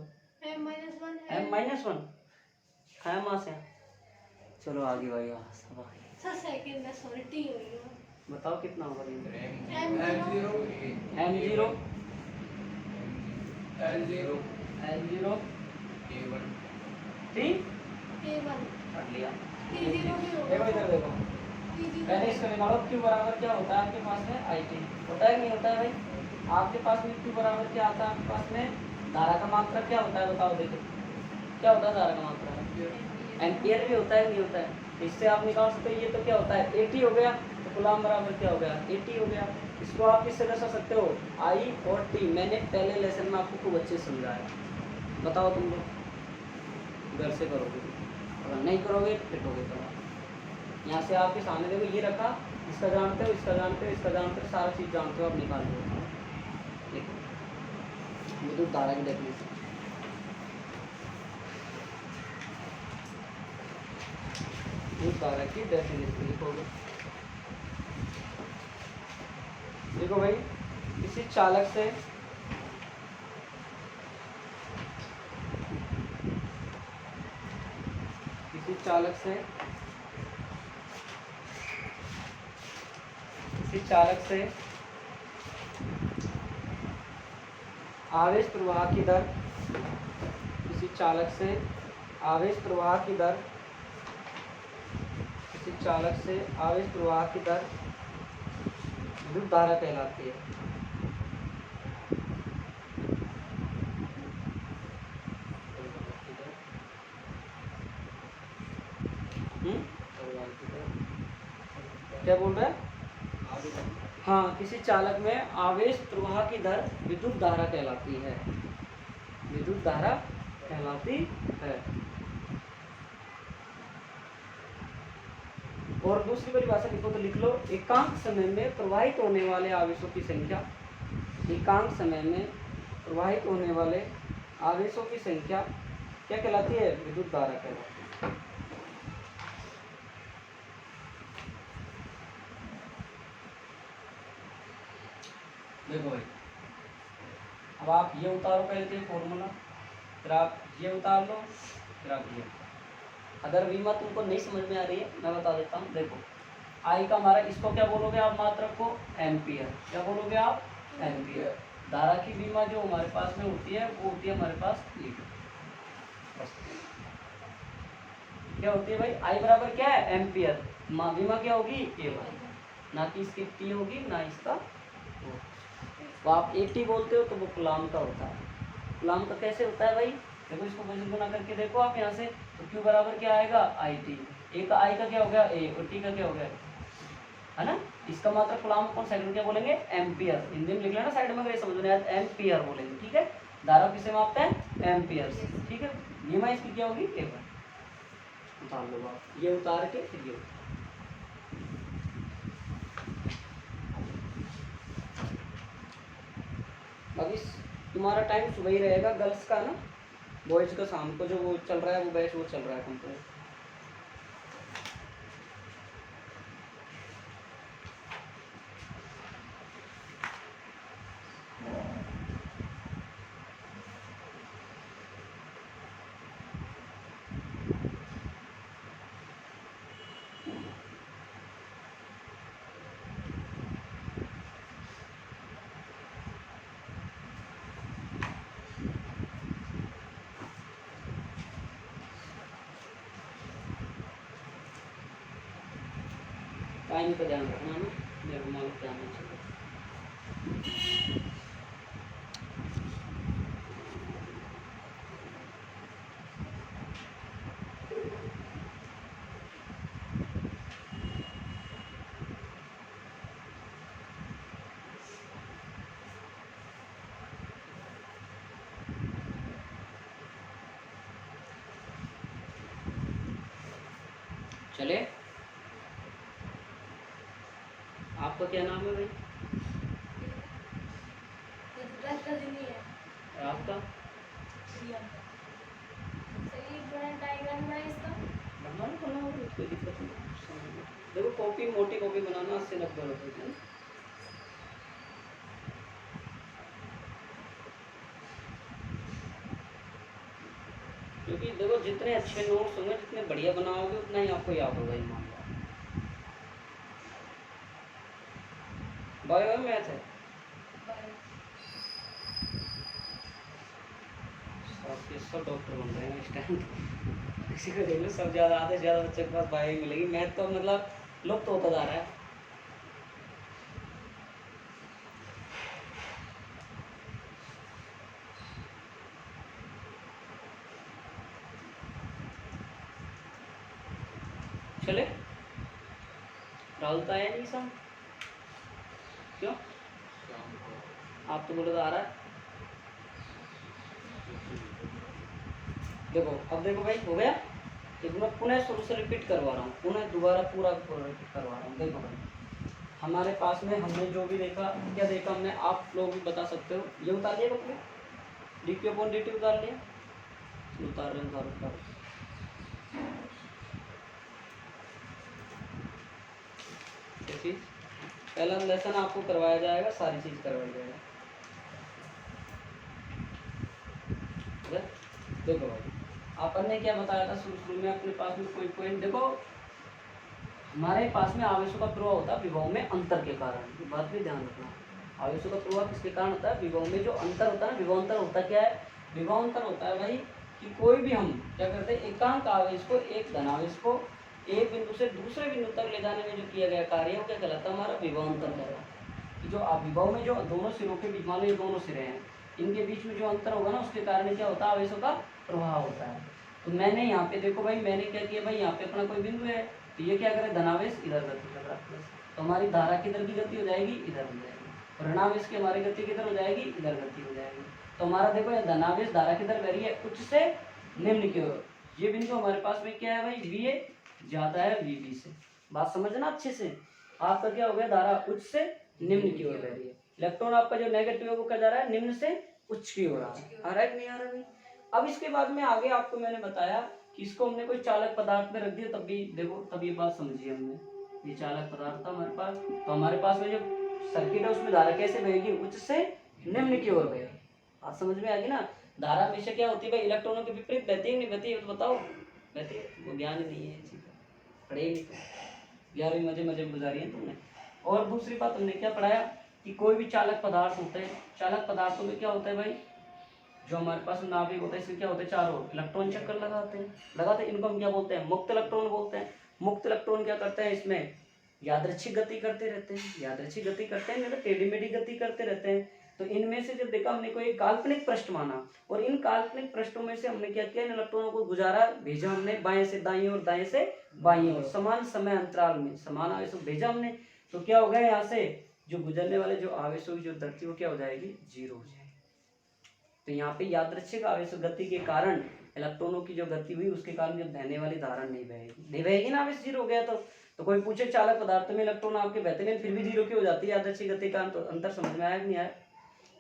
m minus 1 m -1 खाया माँ से चलो आगे भाई सब आगे सर सेकंड है सॉरी t हो गया बताओ कितना होगा ये m 0 m0 L0 l0 A1 t a1 पढ़ लिया t0 भी देखो होगा इधर देखो t0 पहले इसको निकालो q बराबर क्या होता है आपके पास में it होता है कि नहीं होता है भाई आपके पास में q बराबर क्या आता है आपके पास में धारा का मात्रा क्या होता है बताओ देखो क्या होता है धारा का मात्रा एम्पियर भी होता है नहीं होता है इससे आप निकाल सकते हो ये तो क्या होता है 80 हो गया तो कूलम बराबर क्या हो गया 80 हो गया इसको आप किससे दर्शा सकते हो आई और टी मैंने पहले लेसन में आपको खूब अच्छे से समझाया बताओ तुम लोग घर से करोगे अगर नहीं करोगे तो पिटोगे तो यहाँ से आपके सामने देखो ये रखा इसका जानते हो इसका जानते हो इसका जानते हो सारा चीज़ जानते हो आप निकाल दो देखो विद्युत धारा की डेफिनेशन विद्युत धारा की डेफिनेशन लिखोगे देखो भाई किसी चालक से किसी चालक से आवेश प्रवाह की दर किसी चालक से आवेश प्रवाह की दर विद्युत धारा कहलाती है क्या बोल रहा है हाँ किसी चालक में आवेश प्रवाह की दर विद्युत धारा कहलाती है विद्युत धारा कहलाती है और दूसरी परिभाषा लिखो तो लिख लो एकांक समय में प्रवाहित होने वाले आवेशों की संख्या एकांक समय में प्रवाहित होने वाले आवेशों की संख्या क्या कहलाती है विद्युत धारा कहलाती है देखो भाई अब आप ये उतारो पहले तो फॉर्मूला फिर आप ये उतार लो फिर आप ये अगर बीमा तुमको नहीं समझ में आ रही है मैं बता देता हूँ देखो आई का हमारा इसको क्या बोलोगे आप मात्रक को एम्पियर क्या बोलोगे आप एम्पियर धारा की बीमा जो हमारे पास में होती है वो होती है हमारे पास लीटर बस क्या होती है भाई आई बराबर क्या है एम्पियर बीमा क्या होगी A1 ना कि इसकी टी होगी ना इसका वो आप 80 बोलते हो तो वो कूलम का होता है कूलम का कैसे होता है भाई देखो इसको वजन गुना करके देखो आप यहाँ से तो Q बराबर क्या आएगा आई टी ए का आई का क्या हो गया ए और टी का क्या हो गया है ना इसका मात्रा कूलम कौन सेकंड क्या बोलेंगे एम्पियर हिंदी में लिख लेना साइड में अगर समझ में आया एम्पियर बोलेंगे ठीक है धारा किसे मापते हैं एम्पियर ठीक है बीमा इसकी क्या होगी A1 उतार लो आप ये उतार के फिर ये बाकी तुम्हारा टाइम सुबह ही रहेगा गर्ल्स का ना बॉयज का शाम को जो वो चल रहा है वो बैच वो चल रहा है कंप्लीट टाइम का ध्यान रखना ना मेरे मालूम ध्यान नहीं चलेगा चले आपका क्या नाम है भाई आपका बनवाना कोई दिक्कत नहीं देखो कॉपी मोटी कॉपी बनाना 80-90 रुपये की। क्योंकि देखो जितने अच्छे नोट्स होंगे, जितने बढ़िया बनाओगे, उतना ही आपको याद होगा। ईमान बायो है मैथ है, आपके सब डॉक्टर बन रहे हैं इस टाइम। किसी को देख लो, सब ज़्यादा आधे से ज़्यादा बच्चे के पास बायो ही मिलेगी। मैथ तो मतलब लुप्त होता जा रहा है। चले राहुल तो आया नहीं शाम, क्यों? आप तो बोले तो आ रहा है। देखो अब देखो भाई, हो गया। एक मैं पुनः शुरू से रिपीट करवा रहा हूँ, पुनः दोबारा पूरा रिपीट करवा रहा हूँ। देखो भाई, हमारे पास में हमने जो भी देखा, क्या देखा हमने, आप लोग भी बता सकते हो। ये उतार लिया कपड़े, dq/dt उतार लिया, उतार रहे उतार। देखिए पहला लेसन आपको करवाया जाएगा, सारी चीज़ करवाई जाएगा। देखो भाई, अपन ने क्या बताया था शुरू में, अपने पास में कोई पॉइंट देखो, हमारे पास में आवेशों का प्रभाव होता है विभव में अंतर के कारण। ये बात भी ध्यान रखना, आवेशों का प्रभाव किसके कारण होता है? विभव में जो अंतर होता है ना, विभव अंतर होता क्या है? विभव अंतर होता है भाई कि कोई भी हम क्या करते हैं, एकांक आवेश को, एक धनावेश को एक बिंदु से दूसरे बिंदु तक ले जाने में जो किया गया कार्य, वो क्या कहलाता है? हमारा विभव अंतर कहलाता है। जो विभव में जो दोनों सिरों के बीच, मान लो ये दोनों सिरे हैं, इनके बीच में जो अंतर होगा ना, उसके कारण क्या होता है? आवेशों का प्रभाव होता है। तो मैंने यहाँ पे देखो भाई, मैंने क्या किया भाई, यहाँ पे अपना कोई बिंदु है, तो ये क्या करे, धनावेश इधर गति कर रहा है, तो हमारी धारा किधर की गति हो जाएगी? इधर हो जाएगी। ऋणावेश की हमारी गति किधर हो जाएगी? इधर गति हो जाएगी। तो हमारा देखो ये धनावेश धारा किधर बह रही है? उच्च से निम्न की ओर। ये बिंदु हमारे पास में क्या है भाई? वी ए जाता है वी से। बात समझना अच्छे से। आपका क्या हो गया? धारा उच्च से निम्न की ओर बह रही है। इलेक्ट्रॉन आपका जो नेगेटिव है वो क्या जा रहा है? निम्न से उच्च की ओर आ रहा है कि नहीं आ रहा भाई? अब इसके बाद में आगे आपको मैंने बताया कि इसको हमने कोई चालक पदार्थ में रख दिया, तब भी देखो, तब ये बात समझिए हमने, ये चालक पदार्थ था हमारे पास, तो हमारे पास में जो सर्किट है उसमें धारा कैसे बहेगी? उच्च से निम्न की ओर बहेगी। बात समझ में आ गई ना? धारा हमेशा क्या होती है भाई? इलेक्ट्रॉनों के विपरीत बहती है, नहीं बहती है? तो बताओ, बहती है। वो ज्ञान ही नहीं है, पढ़े ही नहीं, 11वीं मजे मजे गुजारी है तुमने। और दूसरी बात हमने क्या पढ़ाया कि कोई भी चालक पदार्थ होते हैं, चालक पदार्थों में क्या होता है भाई? जो हमारे पास नाभिक होता है, इसमें क्या होता है? चारों इलेक्ट्रॉन चक्कर लगाते हैं। इनको हम क्या बोलते हैं? मुक्त इलेक्ट्रॉन बोलते हैं। मुक्त इलेक्ट्रॉन क्या करते हैं? इसमें यादृच्छिक गति करते रहते हैं, यादृच्छिक गति करते हैं, मतलब टेढ़ी मेढ़ी गति करते रहते हैं। तो इनमें से जब देखा हमने कोई काल्पनिक पृष्ठ माना, और इन काल्पनिक पृष्ठों में से हमने क्या किया? इन इलेक्ट्रॉनों को गुजारा, भेजा हमने बाएं से दाईं और दाएं से बाईं ओर, समान समय अंतराल में समान आवेश भेजा हमने। तो क्या हो गया? यहाँ से जो गुजरने वाले जो आवेशों की जो दर थी वो क्या हो जाएगी? 0 हो जाएगी। तो यहाँ पे यादृच्छिक आवेश गति के कारण इलेक्ट्रॉनों की जो गति हुई, उसके कारण जो बहने वाली धारा नहीं बहेगी ना, आवेश 0 हो गया। तो कोई पूछे चालक पदार्थ में इलेक्ट्रॉन आपके बहते नहीं, फिर भी 0 की हो जाती है यादृच्छिक गति का। तो अंतर समझ में आया कि नहीं आया?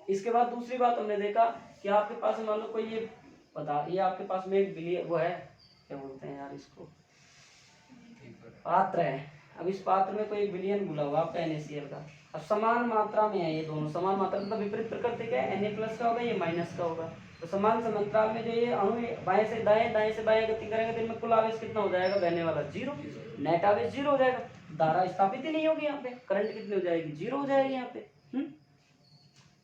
इसके बाद दूसरी बात हमने देखा कि आपके पास मान लो कोई ये आपके पास में एक बिलियन वो है, क्या बोलते हैं यार इसको, पात्र है। अब इस पात्र में कोई बिलियन घुला हुआ आपका NaCl का। अब समान मात्रा में है ये दोनों, समान मात्रा मतलब विपरीत प्रकृति का है, Na+ का होगा, ये माइनस का होगा। तो समान समांतराल में जो ये अणु बाएं से दाएं, दाएं से बाएं गति करेंगे, तो इनमें कुल आवेश कितना हो जाएगा? बहने वाला 0, नेट आवेश 0 हो जाएगा। धारा स्थापित ही नहीं होगी यहाँ पे, करंट कितनी हो जाएगी? 0 हो जाएगी यहाँ पे।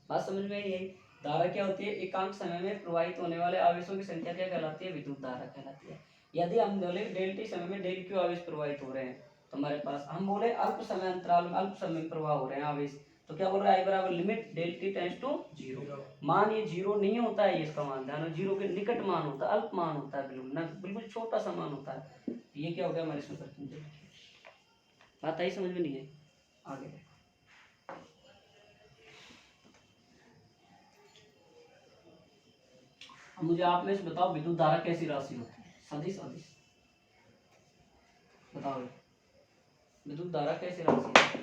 बात समझ में आई? धारा क्या होती है? एकांक समय में प्रवाहित होने वाले आवेशों की संख्या क्या कहलाती है? विद्युत धारा कहलाती है। यदि हम बोले डेल टी समय में डेल क्यू आवेश प्रवाहित हो रहे हैं, तो हमारे पास हम बोले अल्प समय अंतराल में अल्प समय में प्रवाह हो रहे हैं आवेश, तो क्या बोल रहा है? I बराबर limit del T tends to 0। मान ये 0 नहीं होता है, इसका मान ध्यान, 0 के निकट मान होता है, अल्प मान होता है, बिल्कुल ना, बिल्कुल छोटा सा मान होता है। ये क्या हो गया हमारे सुपर? बात आई समझ में? नहीं है? आगे मुझे आप में से बताओ, विद्युत धारा कैसी राशि होती है? सदिश सदिश बताओ, विद्युत धारा कैसी राशि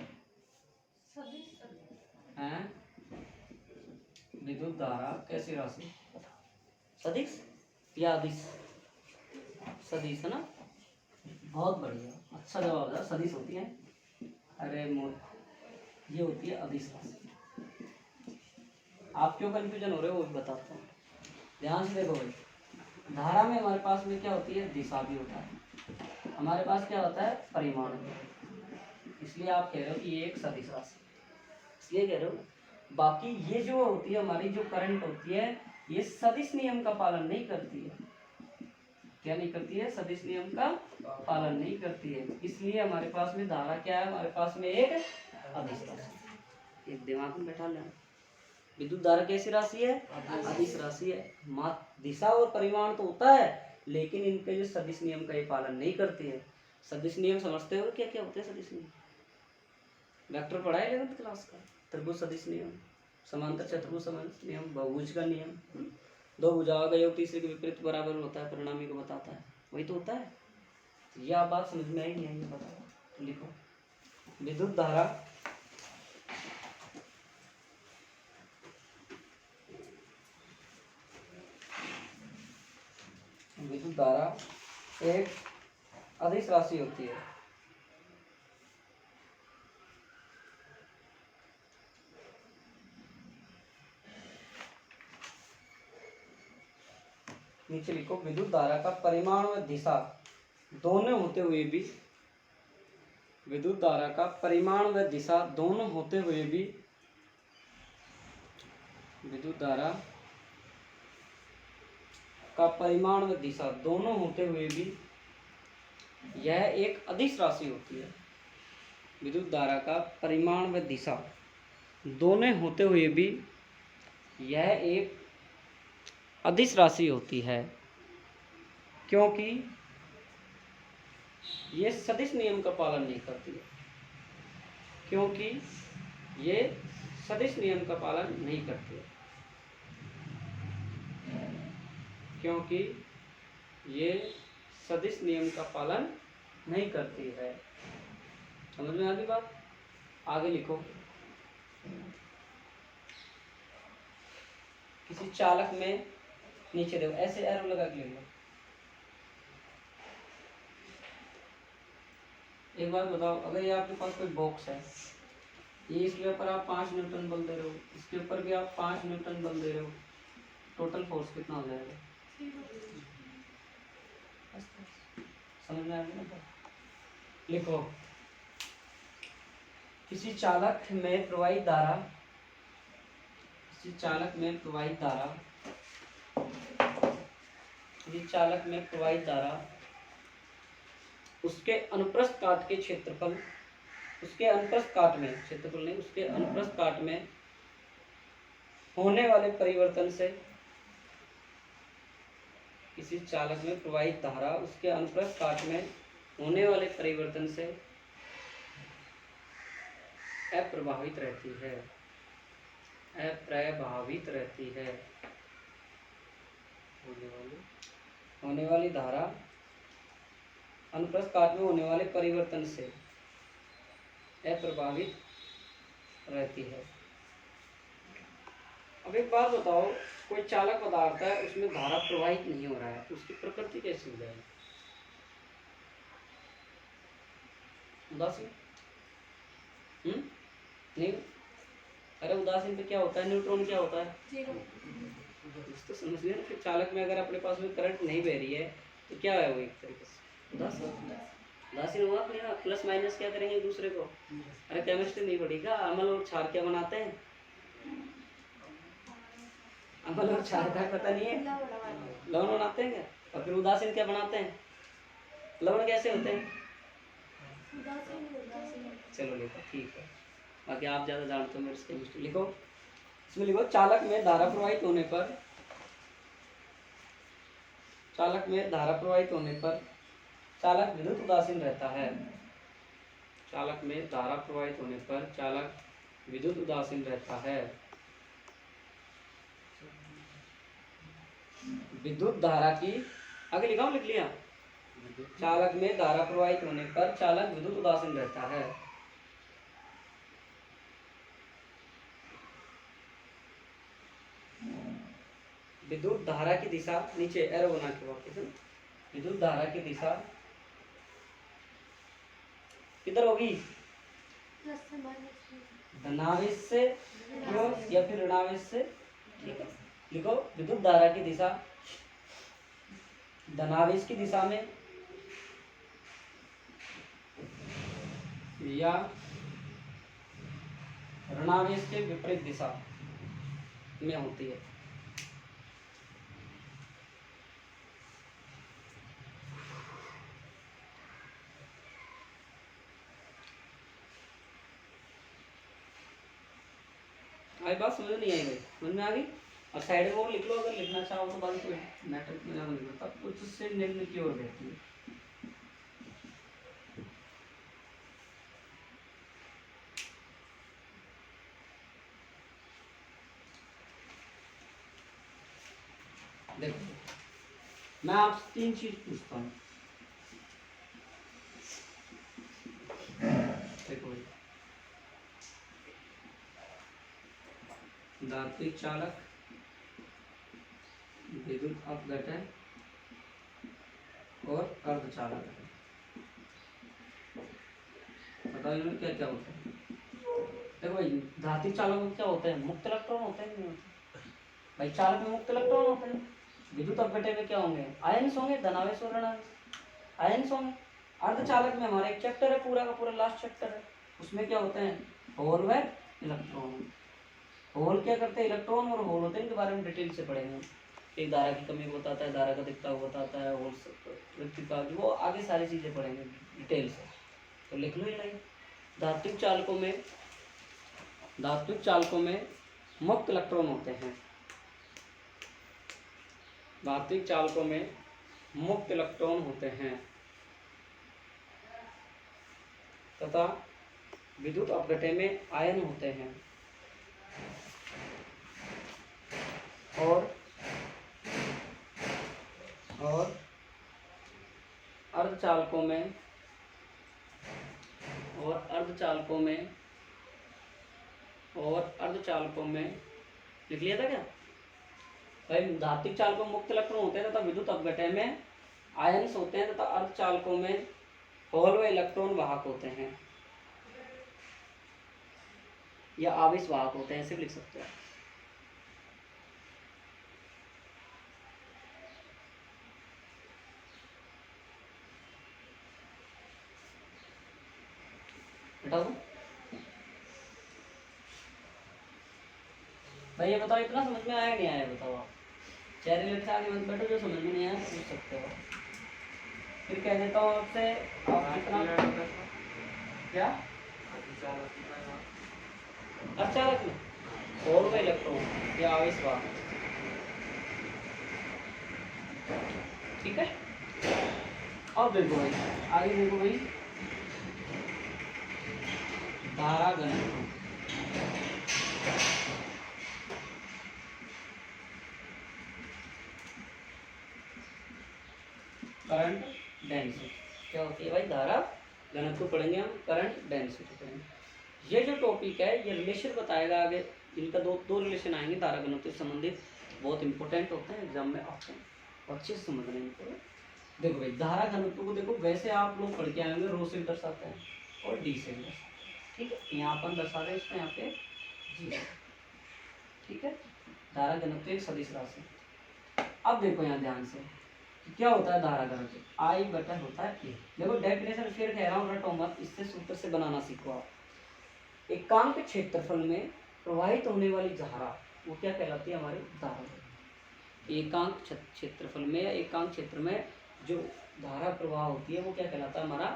है? विद्युत धारा कैसी राशि? सदिश या अदिश? सदिश है ना, बहुत बढ़िया, अच्छा जवाब है, सदिश होती है। अरे ये होती है अदिश राशि। आप क्यों कंफ्यूजन हो रहे हो वो भी बताता हूँ, ध्यान से देखो भाई। धारा में हमारे पास में क्या होती है, दिशा भी होता है, हमारे पास क्या होता है, परिमाण भी, इसलिए आप कह रहे हो कि ये एक सदिश राशि, इसलिए कह रहे हो। बाकी ये जो होती है हमारी जो करंट होती है, ये सदिश नियम का पालन नहीं करती है। क्या नहीं करती है, सदिश नियम का पालन नहीं करती है, इसलिए हमारे पास में धारा क्या है, हमारे पास में एक अदिश राशि। एक दिमाग में बैठा लेना, विद्युत धारा कैसी राशि है, अदिश राशि है। मात्र दिशा और परिमाण तो होता है, लेकिन इनके जो सदिश नियम का ये पालन नहीं करती है। सदिश नियम समझते हो क्या क्या होते हैं सदिश नियम? वेक्टर पढ़ा है 11th क्लास का, त्रिभुज सदिश नियम, समांतर चतुर्भुज सदिश नियम, बहुभुज का नियम। दो भुजाओं का योग तीसरे के विपरीत बराबर होता है, परिणामी को बताता है, वही तो होता है। ये आप बात समझ में आई नहीं आई, बताओ। तो लिखो विद्युत धारा विद्युत धारा एक अदिश राशि होती है। नीचे लिखो विद्युत धारा का परिमाण व दिशा दोनों होते हुए भी, विद्युत धारा का परिमाण व दिशा दोनों होते हुए भी, विद्युत धारा का परिमाण व दिशा दोनों होते हुए भी यह एक अदिश राशि होती है। विद्युत धारा का परिमाण व दिशा दोनों होते हुए भी यह एक अदिश राशि होती है, क्योंकि ये सदिश नियम का पालन नहीं करती है, क्योंकि ये सदिश नियम का पालन नहीं करती है, क्योंकि ये सदिश नियम का पालन नहीं करती है। समझ में आ गई बात? आगे लिखो, किसी चालक में, नीचे देखो ऐसे एरो लगा के ले लो। एक बात बताओ, अगर ये आपके पास कोई बॉक्स है, ये इसके ऊपर आप 5 न्यूटन बल दे रहे हो, इसके ऊपर भी आप 5 न्यूटन बल दे रहे हो, टोटल फोर्स कितना हो जाएगा? समझ में आ गया ना? लिखो किसी चालक में प्रवाहित धारा, किसी चालक में प्रवाहित धारा, किसी चालक में प्रवाहित धारा उसके अनुप्रस्थ काट के क्षेत्रफल, उसके अनुप्रस्थ काट में, क्षेत्रफल नहीं, उसके अनुप्रस्थ काट में होने वाले परिवर्तन से, किसी चालक में प्रवाहित धारा उसके अनुप्रस्थ काट में होने वाले परिवर्तन से अप्रभावित रहती है, अप्रभावित रहती है। होने वाली धारा अनुप्रस्थ काट में होने वाले परिवर्तन से अप्रभावित रहती है। अब एक बात बताओ, कोई चालक पदार्थ है, उसमें धारा प्रवाहित नहीं हो रहा है, तो उसकी प्रकृति कैसी हो जाएगी? उदासीन। नहीं, अरे उदासीन पे क्या होता है, न्यूट्रॉन क्या होता है, जीरो। तो समझ लिया ना। फिर चालक में अगर अपने पास में करंट नहीं बह रही है तो क्या है वो, एक तरीके से उदासीन हुआ। अपने प्लस माइनस क्या करेंगे एक दूसरे को? अरे केमिस्ट्री नहीं पढ़ेगा, अम्ल और क्षार क्या बनाते हैं? अम्ल और क्षार का पता नहीं है, लवण बनाते हैं क्या? और फिर उदासीन क्या बनाते हैं? लवण कैसे होते हैं? चलो लिखो, ठीक है, बाकी आप ज्यादा जानते हो मेरे से केमिस्ट्री। लिखो इसमें, लिखो चालक में धारा प्रवाहित होने पर, चालक में धारा प्रवाहित होने पर चालक विद्युत उदासीन रहता है। चालक में धारा प्रवाहित होने पर चालक विद्युत उदासीन रहता है। विद्युत धारा की, आगे लिखा, लिख लिया। चालक में धारा प्रवाहित होने पर चालक विद्युत उदासीन रहता है। विद्युत धारा की दिशा, नीचे एरो बना के वापस, विद्युत धारा की दिशा किधर होगी? प्लस से माइनस में। धनावेश से क्यों या फिर ऋणावेश से। ठीक है, लिखो विद्युत धारा की दिशा धनावेश की दिशा में या ऋणावेश के विपरीत दिशा में होती है। आई बात समझ नहीं आई भाई, समझ में आ गई। और साइड में और लिख लो, अगर लिखना चाहो तो बाद में मैट्रिक में नहीं होता, कुछ से निम्न की ओर रहती है। देखो मैं आपसे तीन चीज पूछता हूँ। देखो भाई, धात्विक चालक, विद्युत अपघटन और अर्धचालक, बताओ इनमें क्या क्या होता है। देखो भाई, धात्विक चालक में क्या होता है, मुक्त इलेक्ट्रॉन होते हैं, नहीं होते भाई। चालक में मुक्त इलेक्ट्रॉन होते हैं। विद्युत अपघटन में क्या होंगे, आयन्स होंगे, धनावेश और ऋणावेश, आयन्स होंगे। अर्धचालक में हमारा एक चैप्टर है पूरा का पूरा, लास्ट चैप्टर है, उसमें क्या होते हैं, होल व इलेक्ट्रॉन। होल क्या करते हैं, इलेक्ट्रॉन, और होल होते हैं, इनके बारे में डिटेल से पढ़ेंगे। एक धारा की कमी को बताता है, धारा का दिखता को बताता है, होल रेक्टिफायर, वो आगे सारी चीजें पढ़ेंगे डिटेल से, तो लिख लो ही नहीं। धात्विक चालकों में मुक्त इलेक्ट्रॉन होते हैं। धात्विक चालकों में मुक्त इलेक्ट्रॉन होते हैं तथा विद्युत अपघटन में आयन होते हैं। और अर्धचालकों में लिख लिया था क्या भाई। धात्विक चालकों में मुक्त इलेक्ट्रॉन होते हैं तथा विद्युत अपघटन में आयन्स होते हैं तथा अर्धचालकों में होल व इलेक्ट्रॉन वाहक होते हैं या आवेश वाहक होते हैं, ऐसे भी लिख सकते हैं। हटा दो भाई, ये बताओ इतना समझ में आया नहीं आया, बताओ आप। चेहरे लिख के आगे मत बैठो, जो समझ में नहीं आया पूछ सकते हो। फिर कह देता हूँ आपसे, आप कितना क्या अर्धचालक में होल व इलेक्ट्रॉन या आवेश वाहक। ठीक है, अब देखो भाई, आगे देखो भाई, धारा घनत्व। करंट डेंसिटी क्या होती है भाई, धारा घनत्व पढ़ेंगे हम, करंट डेंसिटी पढ़ेंगे। ये जो टॉपिक है ये रिलेशन बताएगा आगे, इनका दो रिलेशन आएंगे धारा घनत्व से संबंधित, बहुत इंपॉर्टेंट होते हैं, एग्जाम में आते हैं, अच्छे से समझ रहे हैं। देखो भाई, धारा घनत्व को देखो, वैसे आप लोग पढ़ के आएंगे, रो से दर्शाते हैं और डी से दर्शाते हैं। ठीक है, यहाँ पर दर्शा रहे इसमें, यहाँ पे जी। ठीक है, धारा घनत्व एक सदिश राशि। अब देखो यहाँ ध्यान से, क्या होता है धारा घनत्व, आई बटा होता है ए। देखो डेफिनेशन फिर कह रहा हूँ, रटो मत, इससे सूत्र से बनाना सीखो आप। एकांक क्षेत्रफल में प्रवाहित होने वाली धारा वो क्या कहलाती है, हमारी धारा। एकांक क्षेत्रफल में या एकांक क्षेत्र में जो धारा प्रवाह होती है वो क्या कहलाता है, हमारा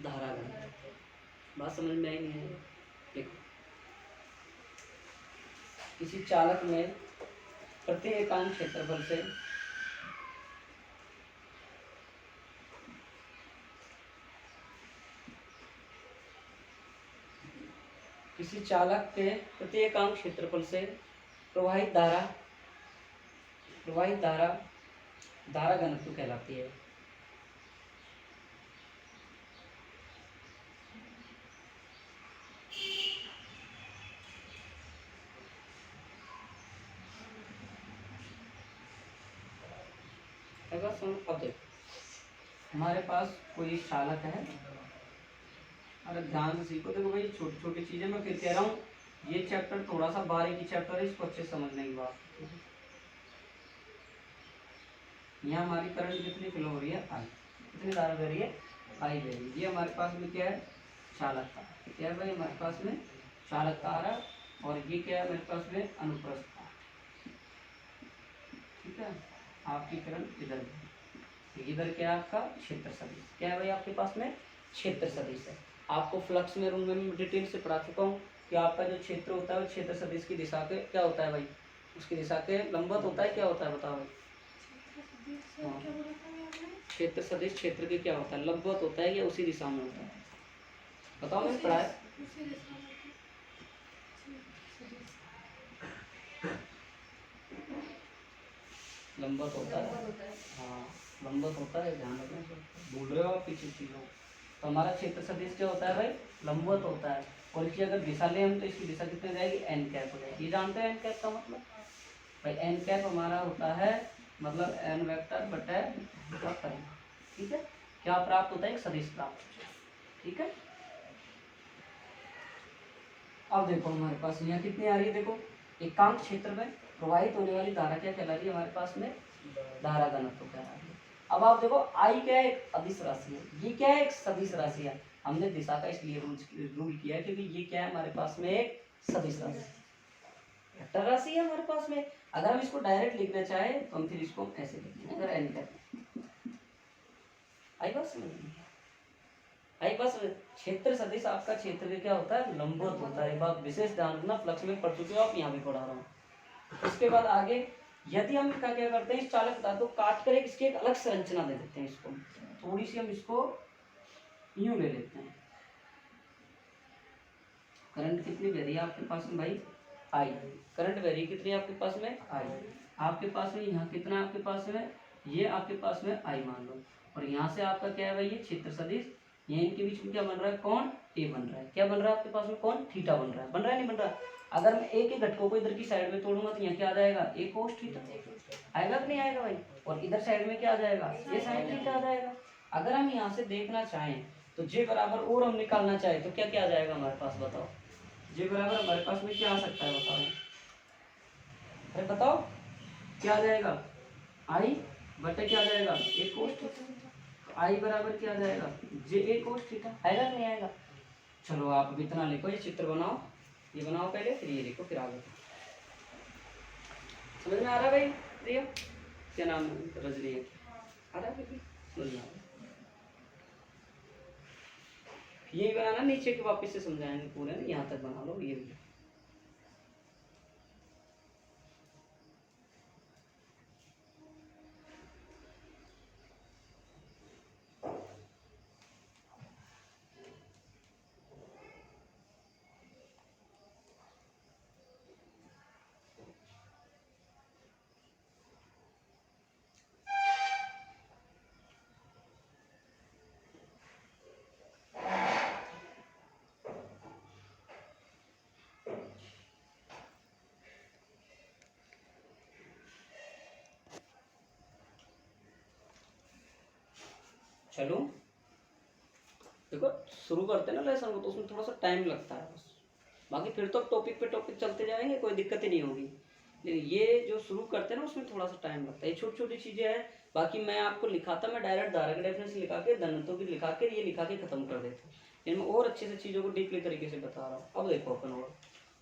धारा घनत्व। बात समझ में आई नहीं है। देखो, किसी चालक में प्रति एकांक क्षेत्रफल से किसी चालक के प्रति एकांक क्षेत्रफल से प्रवाहित धारा घनत्व कहलाती है। अगर सुन, अब देखो, हमारे पास कोई चालक है, अरे ध्यान से सीखो। देखो भाई छोटी छोटी चीजें मैं फिर कह रहा हूँ, ये चैप्टर थोड़ा सा बारीकी चैप्टर है, इसको अच्छे से समझने की बात। यहाँ हमारी करंट कितनी फ्लो हो रही है, आई। कितनी धारा बह रही है, आई बह रही है। ये हमारे पास में क्या है, चालकता। क्या है भाई हमारे पास में, चालकता आ रहा है। और ये क्या है हमारे पास में, अनुप्रस्थ। ठीक है, आपकी करंट इधर है। इधर क्या है आपका क्षेत्र सदिश। क्या है भाई आपके पास में, क्षेत्र सदिश है। आपको फ्लक्स में रूम में डिटेल से पढ़ा चुका हूँ कि आपका जो क्षेत्र होता है वो क्षेत्र सदिश की दिशा के क्या होता है भाई, उसकी दिशा के लंबवत होता है। क्या होता है बताओ भाई। हाँ। क्या बोला था आपने? क्षेत्र सदिश क्षेत्र के क्या होता है, लंबवत होता है या उसी दिशा में होता है, बताओ मैंने पढ़ा है। उसी दिशा में था। लंबवत होता है। हाँ लंबवत होता है, ध्यान रखना। भूल रहे हो आप पीछे चीजों। तो हमारा क्षेत्र सदिश क्या होता है भाई, लंबवत होता है। और इसकी अगर दिशा ले हम तो इसकी दिशा कितनी हो जाएगी, एन कैप हो जाएगी। ये जानते हैं एन कैप का मतलब भाई, एन कैप हमारा होता है मतलब एन वेक्टर बटे का परिमाण। ठीक है, क्या प्राप्त होता है, एक सदिश प्राप्त होता है। ठीक है, अब देखो हमारे पास यहाँ कितनी आ रही है, देखो एकांक क्षेत्र में प्रवाहित होने वाली धारा क्या कहला रही है हमारे पास में, धारा घनत्व कहला रही है। अब आप देखो आई क्या है, एक अदिश राशि है, ये क्या है, एक सदिश राशि है। हमने दिशा का इसलिए रूल किया है क्योंकि ये क्या है हमारे पास में, एक सदिश राशि, वेक्टर राशि है हमारे पास में। अगर हम इसको डायरेक्ट लिखना चाहें तो हम फिर इसको ऐसे लिखेंगे, अगर एन कर आई बस में आई बस क्षेत्र सदिश आपका क्षेत्र में क्या होता है, लंबवत होता है। बात विशेष ध्यान रखना, फ्लक्स में पढ़ चुके हो आप, यहाँ भी पढ़ा रहा हूँ। इसके बाद आगे यदि हम क्या क्या करते हैं, इस चालक धातु को काट कर एक इसकी एक अलग संरचना दे देते हैं, इसको थोड़ी सी हम इसको यूं ले लेते हैं। करंट कितनी बह रही है आपके पास में भाई, आई। करंट बह रही कितनी आपके पास में, आई। आपके पास में यहाँ कितना है आपके पास में, ये आपके पास में आई मान लो। और यहाँ से आपका क्या है भाई, ये क्षेत्र सदिश। ये इनके बीच में क्या बन रहा है, कौन, ए बन रहा है। क्या बन रहा है आपके पास में, कौन, थीटा बन रहा है। बन रहा है नहीं बन रहा है। अगर मैं एक ही घटकों को इधर की साइड में तोड़ूंगा तो यहाँ क्या आ जाएगा, ए कोस थीटा आएगा कि नहीं आएगा भाई। और इधर साइड में क्या आ जाएगा, ये साइन थीटा आ जाएगा। अगर हम यहाँ से देखना चाहें तो जे बराबर और हम निकालना चाहें तो क्या क्या आ जाएगा हमारे पास, बताओ। जे बराबर हमारे पास में क्या आ सकता है, बताओ। अरे बताओ क्या आ जाएगा, आई बटे क्या आ जाएगा, ए कोस थीटा। आई बराबर क्या आ जाएगा, जे ए कोस थीटा। आएगा कि नहीं आएगा। चलो आप अब इतना लिखो, ये चित्र बनाओ, ये बनाओ पहले, फिर ये लिखो, फिर आगे। समझ में आ रहा है भाई प्रिया, क्या नाम है, रजनी है, आ रहा है भाई, समझ में आ रहा है। ये बनाना, नीचे के वापस से समझाएंगे पूरे, ना यहाँ तक बना लो ये भी। चलो देखो, शुरू करते हैं ना लेसन को तो उसमें थोड़ा सा टाइम लगता है बस, बाकी फिर तो टॉपिक पे टॉपिक चलते जाएंगे, कोई दिक्कत ही नहीं होगी। लेकिन ये जो शुरू करते हैं ना उसमें थोड़ा सा टाइम लगता है, ये छोटी छोटी चीजें हैं। बाकी मैं आपको लिखाता, मैं डायरेक्ट धारा की डेफिनेशन लिखा के, धनत्व की लिखा के, ये लिखा के खत्म कर देता हूँ। इनमें और अच्छे से चीजों को डीपली तरीके से बता रहा हूँ। अब देखो अपन, और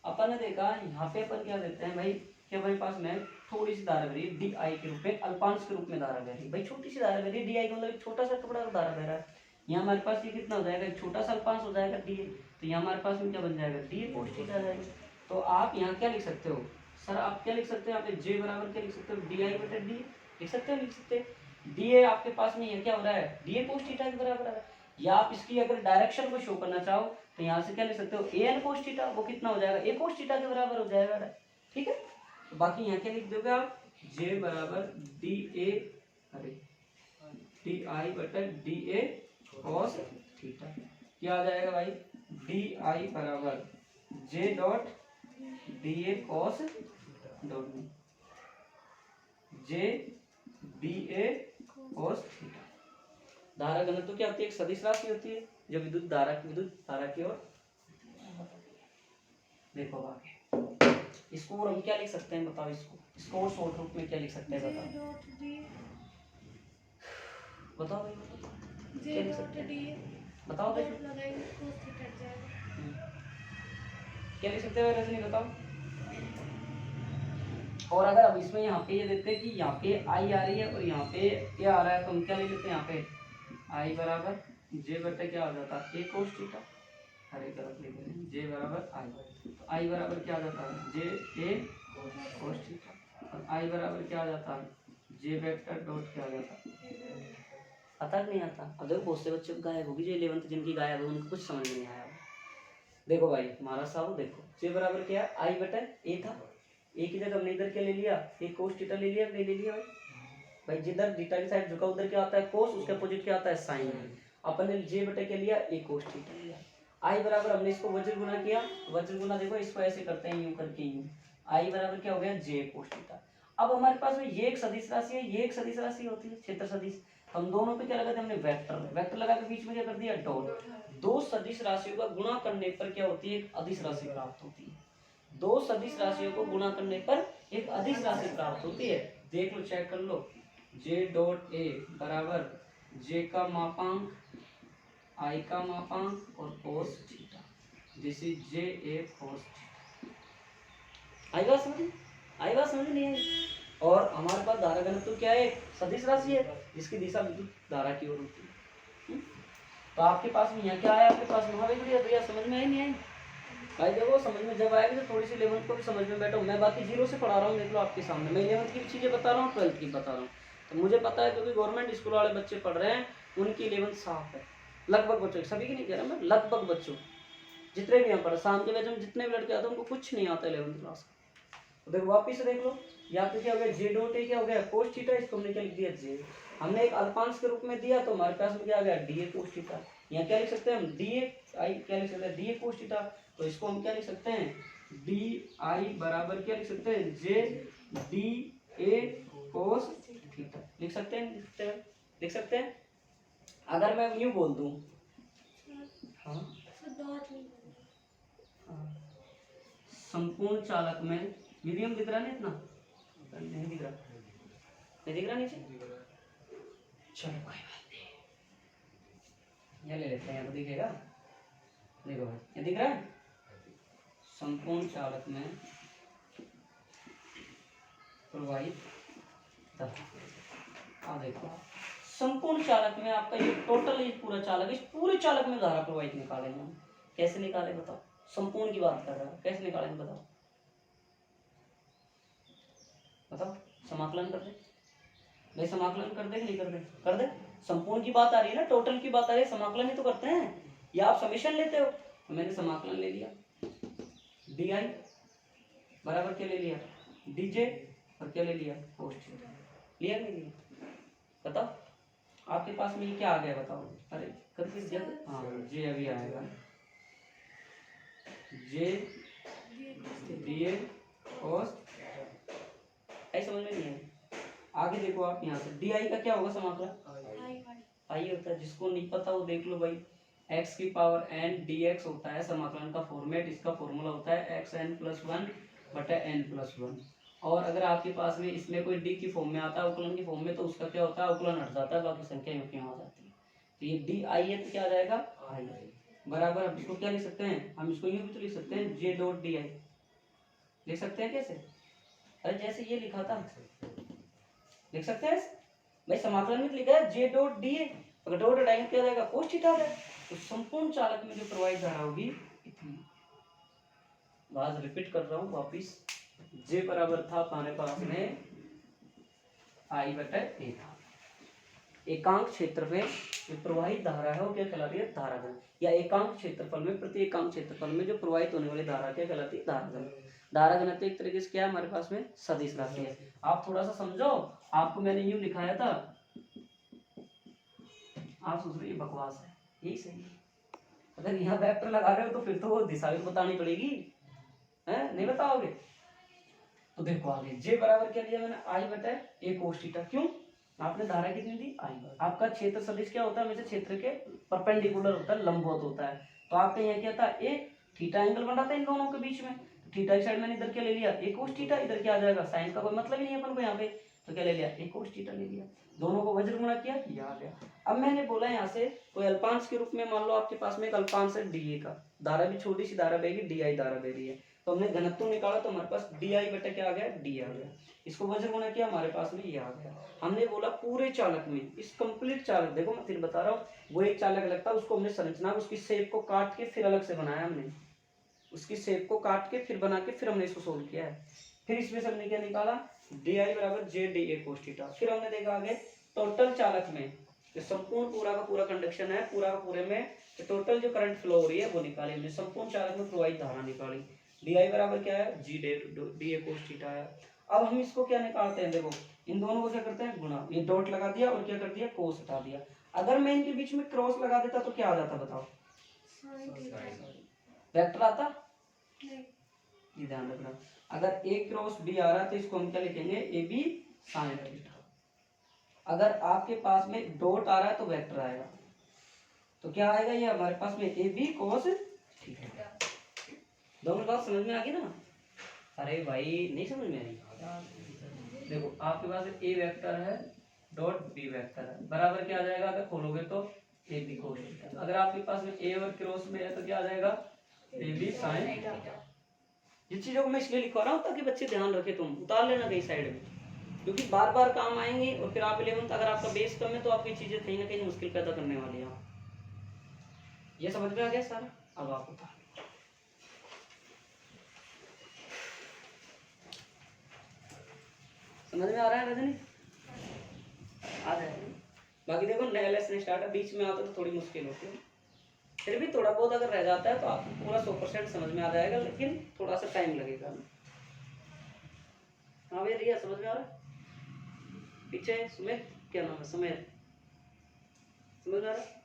अपन ने देखा यहाँ पे अपन क्या देते हैं भाई, कि हमारे पास में थोड़ी सी धारा बह रही है डी आई के रूप में, अल्पांश के रूप में धारा बह रही है भाई, छोटी सी धारा बह रही है डी आई, मतलब एक छोटा सा कपड़ा का धारा बह रहा है। यहाँ हमारे पास ये कितना हो जाएगा, एक छोटा सा अल्पांश हो जाएगा डी, तो यहाँ हमारे पास में क्या बन जाएगा, डी कोस थीटा आ जाएगा। तो आप यहाँ क्या लिख सकते हो सर, आप क्या लिख सकते हो यहाँ पे, जे बराबर क्या लिख सकते हो, डी आई बटे डी लिख सकते हो, लिख सकते हैं। डी ए आपके पास में ये क्या हो रहा है, डी ए कोस थीटा के बराबर है। या आप इसकी अगर डायरेक्शन को शो करना चाहो तो यहाँ से क्या लिख सकते हो, ए एन कोस थीटा, वो कितना हो जाएगा, ए कोस थीटा के बराबर हो जाएगा। ठीक है, तो बाकी यहाँ क्या लिख दोगे आप, जे बराबर डी ए, अरे डी आई बटे डी ए कॉस थीटा। क्या आ जाएगा भाई, डी आई बराबर J dot D A cos dot में जे डी ए कॉस थीटा। धारा घनत्व क्या होती है, एक सदिश राशि होती है, जो विद्युत धारा की ओर, देखो आगे इसको और हम क्या लिख सकते हैं बताओ, इसको और शॉर्ट रूप में क्या लिख सकते हैं जे बताओ डॉट डी, बताओ भाई बताओ जे क्या लिख डॉट सकते डी हैं बताओ भाई डॉट लगाएंगे cos थीटा हट जाएगा। क्या लिख सकते हैं रजनी बताओ। और अगर अब इसमें यहाँ पे ये देते हैं कि यहाँ पे आई आ रही है और यहाँ पे क्या आ रहा है, तो हम क्या ले लेते हैं यहाँ पे आई बराबर जे बटे क्या आ जाता है ए कोस थीटा, हरे गलत लिख रहे हैं, जे बराबर आई, तो आई बराबर क्या आ जाता है जे ए कोस थीटा, और आई बराबर क्या आ जाता है जे वेक्टर डॉट क्या आ जाता है, आता कि नहीं आता। अब देखो बहुत से बच्चे गायब होगी, जो 11th जिनकी गायब है उनको कुछ समझ नहीं आया। देखो भाई हमारा साहब देखो जे बराबर क्या है आई बटे ए था, ए की जगह हमने इधर क्या ले लिया ए कोस थीटा ले लिया, नहीं ले लिया भाई, भाई जिधर थीटा की साइड झुका उधर क्या आता है कोस, उसके अपोजिट क्या आता है साइन। अपन ने जे बटे क्या लिया ए कोस थीटा लिया। आई बराबर हमने इसको वज्र गुना किया, वज्र गुना देखो इसको ऐसे करते हैं यूं करके यूं, आई बराबर क्या हो गया जे कोस थीटा। अब हमारे पास में ये एक सदिश राशि है, ये एक सदिश राशि होती है क्षेत्र सदिश, हम दोनों पे क्या लगाते हमने वेक्टर, वेक्टर लगा के बीच में क्या कर दिया डॉट। दो सदिश राशियों का गुणा करने पर क्या होती है एक अदिश राशि प्राप्त होती है, दो सदिश राशियों को गुणा करने पर एक अदिश राशि प्राप्त होती है। देख लो चेक कर लो, जे डॉट ए बराबर जे का मापांक आई का मापांक और cos theta, this is j a cos theta. आई बात समझ, आई बात समझ नहीं आई। और हमारे पास धारा घनत्व क्या है सदिश राशि है जिसकी दिशा विद्युत धारा की ओर होती है। तो आपके पास में यहाँ क्या आया, आपके पास महावेग भैया समझ में आई नहीं आई भाई। देखो समझ में जब आएगी तो थोड़ी सी 11th को भी समझ में बैठो, मैं बाकी जीरो से पढ़ा रहा हूँ, देख लो आपके सामने मैं 11th की चीजें बता रहा हूँ 12th की बता रहा हूँ। तो मुझे पता है क्योंकि गवर्नमेंट स्कूल वाले बच्चे पढ़ रहे हैं उनकी 11th साफ है, लगभग बच्चों, सभी की नहीं कह रहा मैं, लगभग बच्चों जितने भी यहाँ पढ़े शाम के बैच में जितने भी लड़के आते हैं उनको कुछ नहीं आता 11th क्लास का। तो देखो वापिस से देख लो, यहाँ पे क्या हो गया जे डॉट ए क्या हो गया कोस थीटा, इसको हमने क्या लिख दिया जे, हमने एक अल्पांश के रूप में दिया तो हमारे पास में क्या आ गया डी ए कोस थीटा। यहाँ क्या लिख सकते हैं हम डी ए आई क्या लिख सकते हैं डी ए कोस थीटा, तो इसको हम क्या लिख सकते हैं डी आई बराबर क्या लिख सकते हैं जे डी ए कोस थीटा लिख सकते हैं, लिख सकते हैं। अगर मैं यूं बोल दूं हाँ डॉट संपूर्ण चालक में मीडियम दिख रहा नहीं इतना, नहीं दिख रहा, नहीं दिख रहा नीचे, चलो कोई बात नहीं, ये ले लेते हैं, तो दिखेगा, देखो भाई ये दिख रहा है संपूर्ण चालक में प्रवाहित धारा। देखो संपूर्ण चालक में आपका ये टोटल ये पूरा चालक, इस पूरे चालक में धारा प्रवाहित निकालेंगे हम, कैसे निकाले बताओ, संपूर्ण की बात कर रहा है कैसे निकालेंगे बताओ, बताओ समाकलन कर दे भाई, समाकलन कर दे कि नहीं कर दे, कर दे। संपूर्ण की बात आ रही है ना, टोटल की बात आ रही है, समाकलन ही तो करते हैं, या आप समेशन लेते हो, तो मैंने समाकलन ले लिया, डी आई बराबर क्या ले लिया डी जे और क्या ले लिया कोस थीटा, लिया नहीं लिया बताओ। आपके पास में ये क्या आ गया बताओ, अरे कर किस जगह, हाँ जे अभी आएगा जे डी ए कोस, ऐसा समझ में नहीं है। आगे देखो आप यहाँ से डी आई का क्या होगा समाकलन आई होता है, जिसको नहीं पता वो देख लो भाई, x की पावर n dx होता है समाकलन का फॉर्मेट, इसका फॉर्मूला होता है xn+1 बटा n+1। और अगर आपके पास में इसमें कोई d की फॉर्म में आता है अवकलन की फॉर्म में, तो उसका क्या होता है अवकलन हट जाता है, बाकी संख्या यूं की हो जाती है। तो ये डी आई है तो क्या आ जाएगा आई बराबर, अब इसको क्या लिख सकते हैं हम, इसको यूं भी तो लिख सकते हैं जे डॉट डी आई, लिख सकते हैं कैसे, अरे जैसे ये लिखा था लिख सकते हैं भाई, समाकलन में लिखा है जे डॉट डी ए, अगर डॉट हटाएंगे क्या जाएगा कोस थीटा आ जाएगा। तो संपूर्ण चालक में जो प्रवाहित धारा होगी इतनी, बात रिपीट कर रहा हूँ वापिस, जे बराबर था हमारे पास में आई बटा ए था, एकांक क्षेत्र में जो प्रवाहित धारा है वो क्या कहलाती है धारा घन, या एकांक क्षेत्रफल में प्रति एकांक क्षेत्रफल में जो प्रवाहित होने वाली धारा क्या कहलाती है धारा घन। धारा घनत्व एक तरीके से क्या है हमारे पास में सदिश राशि है। आप थोड़ा सा समझो, आपको मैंने यूं लिखाया था, आप सोच रहे बकवास है, यही सही है। अगर यहाँ वेक्टर लगा रहे हो तो फिर तो वो दिशा भी बतानी पड़ेगी, है नहीं बताओगे। तो देखो आगे जे बराबर क्या लिया मैंने आई बटा ए कोस थीटा, क्यों आपने धारा कितनी दी आई। आपका क्षेत्र सदिश क्या होता है, हमेशा क्षेत्र के परपेंडिकुलर होता है, लंबवत होता है। तो आपका यहाँ क्या था, ए थीटा एंगल बन रहा था इन दोनों के बीच में। तो थीटा की साइड मैंने इधर क्या ले लिया, ए कोस थीटा, इधर क्या आ जाएगा साइन का कोई मतलब ही नहीं है अपन को यहाँ पे, तो क्या ले लिया ए कोस थीटा ले लिया, दोनों को वज्र गुणा किया, ये आ गया। अब मैंने बोला यहाँ से कोई अल्पांश के रूप में मान लो आपके पास में एक अल्पांश है डी का, धारा भी छोटी सी धारा बहेगी, डी आई धारा बह रही है, तो हमने घनत्व निकाला तो हमारे पास डी आई बटा क्या आ गया, डी आ गया। इसको वज्र गुणा किया, हमारे पास में ये आ गया। हमने बोला पूरे चालक में, इस कंप्लीट चालक, देखो मैं फिर बता रहा हूँ, वो एक चालक लगता है, उसको हमने संरचना, उसकी शेप को काट के फिर अलग से बनाया हमने, उसकी शेप को काट के फिर बना के फिर हमने इसको सोल्व किया है। फिर इसमें से हमने क्या निकाला, डी आई बराबर जे डी ए कोस थीटा। फिर हमने देखा आगे टोटल चालक में जो संपूर्ण पूरा का पूरा कंडक्शन है, पूरा का पूरे में टोटल जो करंट फ्लो हो रही है वो निकाली हमने, संपूर्ण चालक में प्रवाहित धारा निकाली। डी आई बराबर क्या है, G D A cos theta है। अब हम इसको क्या निकालते हैं, देखो इन दोनों को क्या करते हैं गुणा, ये डॉट लगा दिया और क्या कर दिया कोस हटा दिया। अगर मैं इनके बीच में क्रॉस लगा देता तो क्या आ जाता बताओ, साइन थीटा। वेक्टर आता, नहीं, ये ध्यान रखना। अगर ए क्रॉस बी आ रहा है तो इसको हम क्या लिखेंगे, ए बी साइन थीटा। अगर आपके पास में डॉट आ रहा है तो वेक्टर आएगा, तो क्या आएगा, ये हमारे पास में ए बी कोस थीटा। दोनों बात समझ में आ गई ना, अरे भाई नहीं समझ में आई, देखो आपके पास ए वेक्टर है डॉट बी वेक्टर है, बराबर क्या आ जाएगा, अगर खोलोगे तो ए बी कोस थीटा। अगर आपके पास में ए और क्रॉस में है तो क्या आ जाएगा, ए बी साइन थीटा। ये चीजों को मैं इसलिए लिखवा रहा हूँ ताकि बच्चे ध्यान रखे, तुम उतार लेना कहीं साइड में, क्योंकि बार बार काम आएंगे। और फिर आप 11th अगर आपका बेस कम है तो आपकी चीजें कहीं ना कहीं मुश्किल पैदा करने वाली है। ये समझ में आ गया सारा, अब आप उतार, समझ में आ रहा है रजनी, आ रहा है। बाकी देखो नया लेसन स्टार्ट है, बीच में आता तो थोड़ी मुश्किल होती है, फिर भी थोड़ा बहुत अगर रह जाता है तो आपको पूरा 100% समझ में आ जाएगा, लेकिन थोड़ा सा टाइम लगेगा। हाँ भैया रिया समझ में आ रहा है, पीछे सुमित, क्या नाम है सुमित, समझ में आ रहा है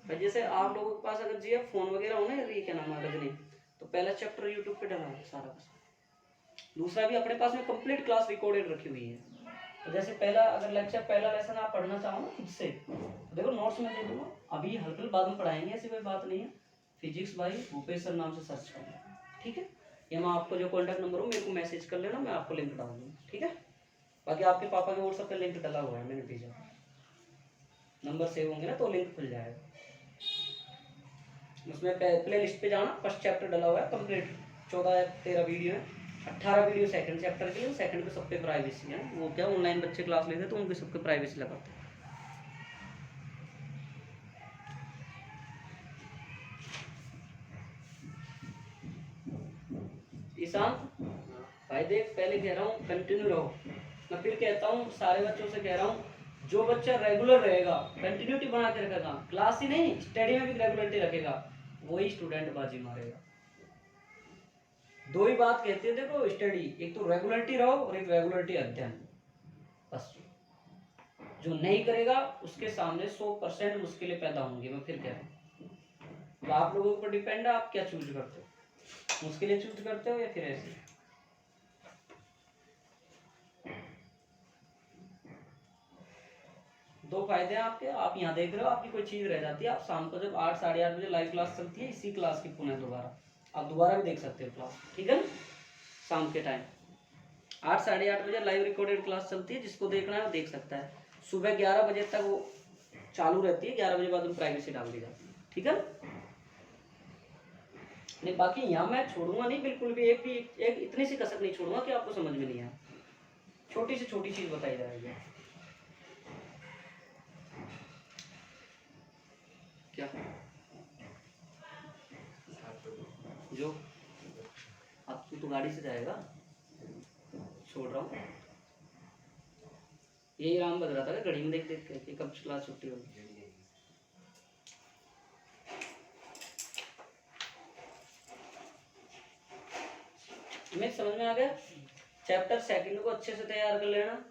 भाई। जैसे आप लोगों के पास अगर जी फोन वगैरह हो ना, ये क्या नाम है रजनी, तो पहला चैप्टर यूट्यूब पे डला है सारा का सारा, दूसरा भी अपने पास में कंप्लीट क्लास रिकॉर्डेड रखी हुई है। तो जैसे पहला अगर लेक्चर पहला लेसन आप पढ़ना चाहो ना खुद से, तो देखो नोट्स में दे दूंगा, अभी हल्के बाद में पढ़ाएंगे, ऐसी कोई बात नहीं है। फिजिक्स भाई भूपेश सर नाम से सर्च कर लेना, ठीक है। या मैं आपको जो कॉन्टैक्ट नंबर हो मेरे को मैसेज कर लेना, मैं आपको लिंक डाल दूँगा, ठीक है। बाकी आपके पापा के व्हाट्सएप पे लिंक डाला हुआ है, मैंने भेजा, नंबर सेव होंगे ना तो लिंक खुल जाएगा। उसमें प्ले लिस्ट पे जाना, फर्स्ट चैप्टर डला हुआ है कंप्लीट, 14-13 वीडियो है, 18 वीडियो सेकंड चैप्टर के लिए, सेकंड पे सब पे प्राइवेसी है, वो क्या ऑनलाइन बच्चे क्लास लेते हैं तो उनके सबके प्राइवेसी लगाते हैं। ईशान भाई देख, पहले कह रहा हूँ कंटिन्यू रहो, मैं फिर कहता हूँ सारे बच्चों से कह रहा हूँ, जो बच्चा रेगुलर रहेगा, कंटिन्यूटी बना के रखेगा, क्लास ही नहीं स्टडी में भी रेगुलरिटी रखेगा, वही स्टूडेंट बाजी मारेगा। दो ही बात कहते हैं देखो स्टडी, एक तो रेगुलरिटी रहो और एक रेगुलरिटी अध्ययन, बस। जो नहीं करेगा उसके सामने 100% मुश्किलें पैदा होंगी, मैं फिर कह रहा हूँ। तो आप लोगों के ऊपर डिपेंड है, आप क्या चूज करते हो, मुश्किलें चूज करते हो या फिर ऐसे। दो फायदे हैं आपके, आप यहाँ देख रहे हो, आपकी कोई चीज रह जाती है, आप शाम को जब 8-8:30 बजे लाइव क्लास चलती है, इसी क्लास की पुनः दोबारा आप दोबारा भी देख सकते हो क्लास, ठीक है ना। शाम के टाइम 8-8:30 बजे लाइव रिकॉर्डेड क्लास चलती है, जिसको देखना है वो देख सकता है। सुबह 11 बजे तक वो चालू रहती है, 11 बजे बाद में प्राइवेसी डाल दी जाती है, ठीक है। नहीं बाकी यहाँ मैं छोड़ूंगा नहीं बिल्कुल भी, एक इतनी सी कसर नहीं छोड़ूंगा कि आपको समझ में नहीं आए, छोटी से छोटी चीज बताई जाएगी। क्या जो अब तू तो गाड़ी से जाएगा, छोड़ रहा हूँ, यही राम बज रहा था घड़ी में देख देख के कब क्लास छुट्टी होगी। मैं समझ में आ गया। चैप्टर सेकंड को अच्छे से तैयार कर लेना,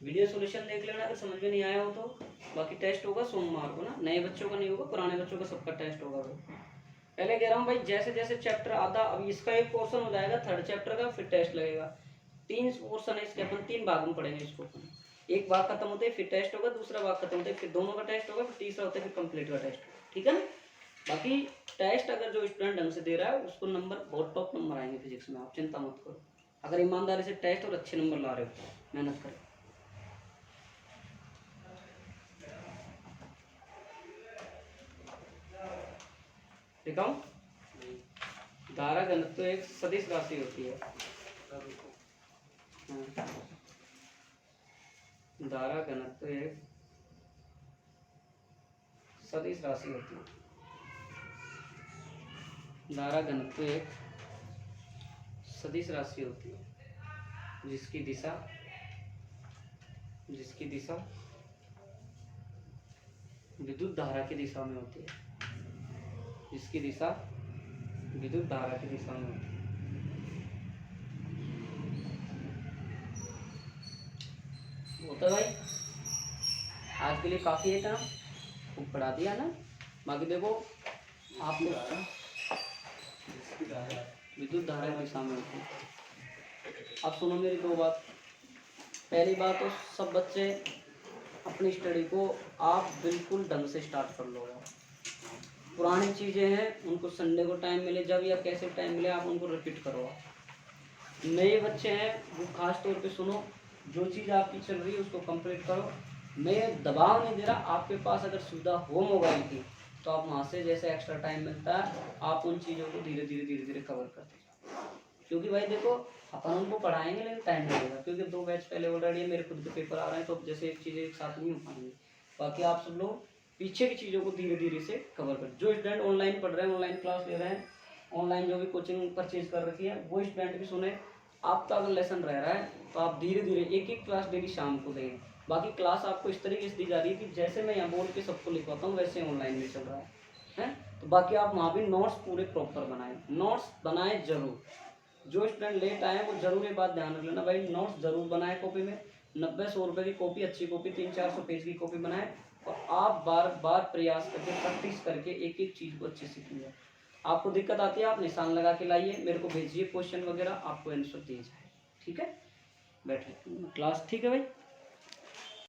वीडियो सॉल्यूशन देख लेना अगर समझ में नहीं आया हो तो। बाकी टेस्ट होगा सोमवार को ना, नए बच्चों का नहीं होगा, पुराने बच्चों का सबका टेस्ट होगा। तो पहले कह रहा हूँ भाई, जैसे जैसे चैप्टर आता, अभी इसका एक पोर्शन हो जाएगा थर्ड चैप्टर का, फिर टेस्ट लगेगा। 3 पोर्शन है इसके, अपन 3 भाग में पढ़ेंगे इसको अपन। एक भाग खत्म होते हैं फिर टेस्ट होगा, दूसरा भाग खत्म होते हैं फिर दोनों का टेस्ट होगा, फिर तीसरा होता है फिर कंप्लीट का टेस्ट, ठीक है ना। बाकी टेस्ट अगर जो स्टूडेंट ढंग से दे रहा है उसको नंबर बहुत टॉप नंबर आएंगे फिजिक्स में, आप चिंता मत करो। अगर ईमानदारी से टेस्ट और अच्छे नंबर ला रहे हो, मेहनत करें। दिखाऊं, धारा घनत्व एक सदिश राशि होती है। हाँ। धारा घनत्व एक सदिश राशि होती है। धारा घनत्व एक सदिश राशि होती है जिसकी दिशा विद्युत धारा की दिशा में होती है, जिसकी दिशा विद्युत धारा की दिशा में होती है। होता है भाई, आज के लिए काफी है काम, खूब पढ़ा दिया ना। बाकी देखो आपको विद्युत धारा की दिशा में होती है। अब सुनो मेरी दो बात। पहली बात तो सब बच्चे अपनी स्टडी को आप बिल्कुल ढंग से स्टार्ट कर लो यार। पुरानी चीज़ें हैं उनको संडे को टाइम मिले जब या कैसे टाइम मिले आप उनको रिपीट करो। नए बच्चे हैं वो खास तौर पे सुनो, जो चीज़ आपकी चल रही है उसको कंप्लीट करो। मैं दबाव नहीं दे रहा, आपके पास अगर सुविधा हो मोबाइल की तो आप वहाँ से जैसे एक्स्ट्रा टाइम मिलता है आप उन चीज़ों को धीरे धीरे कवर करते जाओ। क्योंकि भाई देखो अपन उनको पढ़ाएंगे लेकिन टाइम लगेगा, क्योंकि 2 बैच पहले ऑलरेडी मेरे खुद के पेपर आ रहे हैं, तो जैसे एक चीज़ एक साथ नहीं हो पाएंगी। बाकी आप सब लोग पीछे की चीज़ों को धीरे धीरे से कवर कर। जो स्टूडेंट ऑनलाइन पढ़ रहे हैं, ऑनलाइन क्लास ले रहे हैं, ऑनलाइन जो भी कोचिंग परचेज कर रखी है, वो स्टूडेंट भी सुने। आपका अगर लेसन रह रहा है तो आप धीरे धीरे एक क्लास डेली शाम को दें। बाकी क्लास आपको इस तरीके से दी जा रही है कि जैसे मैं यहाँ बोल के सबको लिखवाता हूँ वैसे ऑनलाइन भी चल रहा है। तो बाकी आप वहाँ भी नोट्स पूरे प्रॉपर बनाएं, नोट्स बनाएं जरूर। जो स्टूडेंट लेट आए वो जरूर ये बात ध्यान रख लेना भाई, नोट्स जरूर बनाए कॉपी में। 90-100 रुपये की कॉपी, अच्छी कॉपी 300-400 पेज की कॉपी बनाए और आप बार बार प्रयास करके प्रैक्टिस करके एक एक चीज़ को अच्छे से कीजिए। आपको दिक्कत आती है आप निशान लगा के लाइए, मेरे को भेजिए क्वेश्चन वगैरह, आपको आंसर दिए जाए। ठीक है, बैठिए क्लास, ठीक है भाई।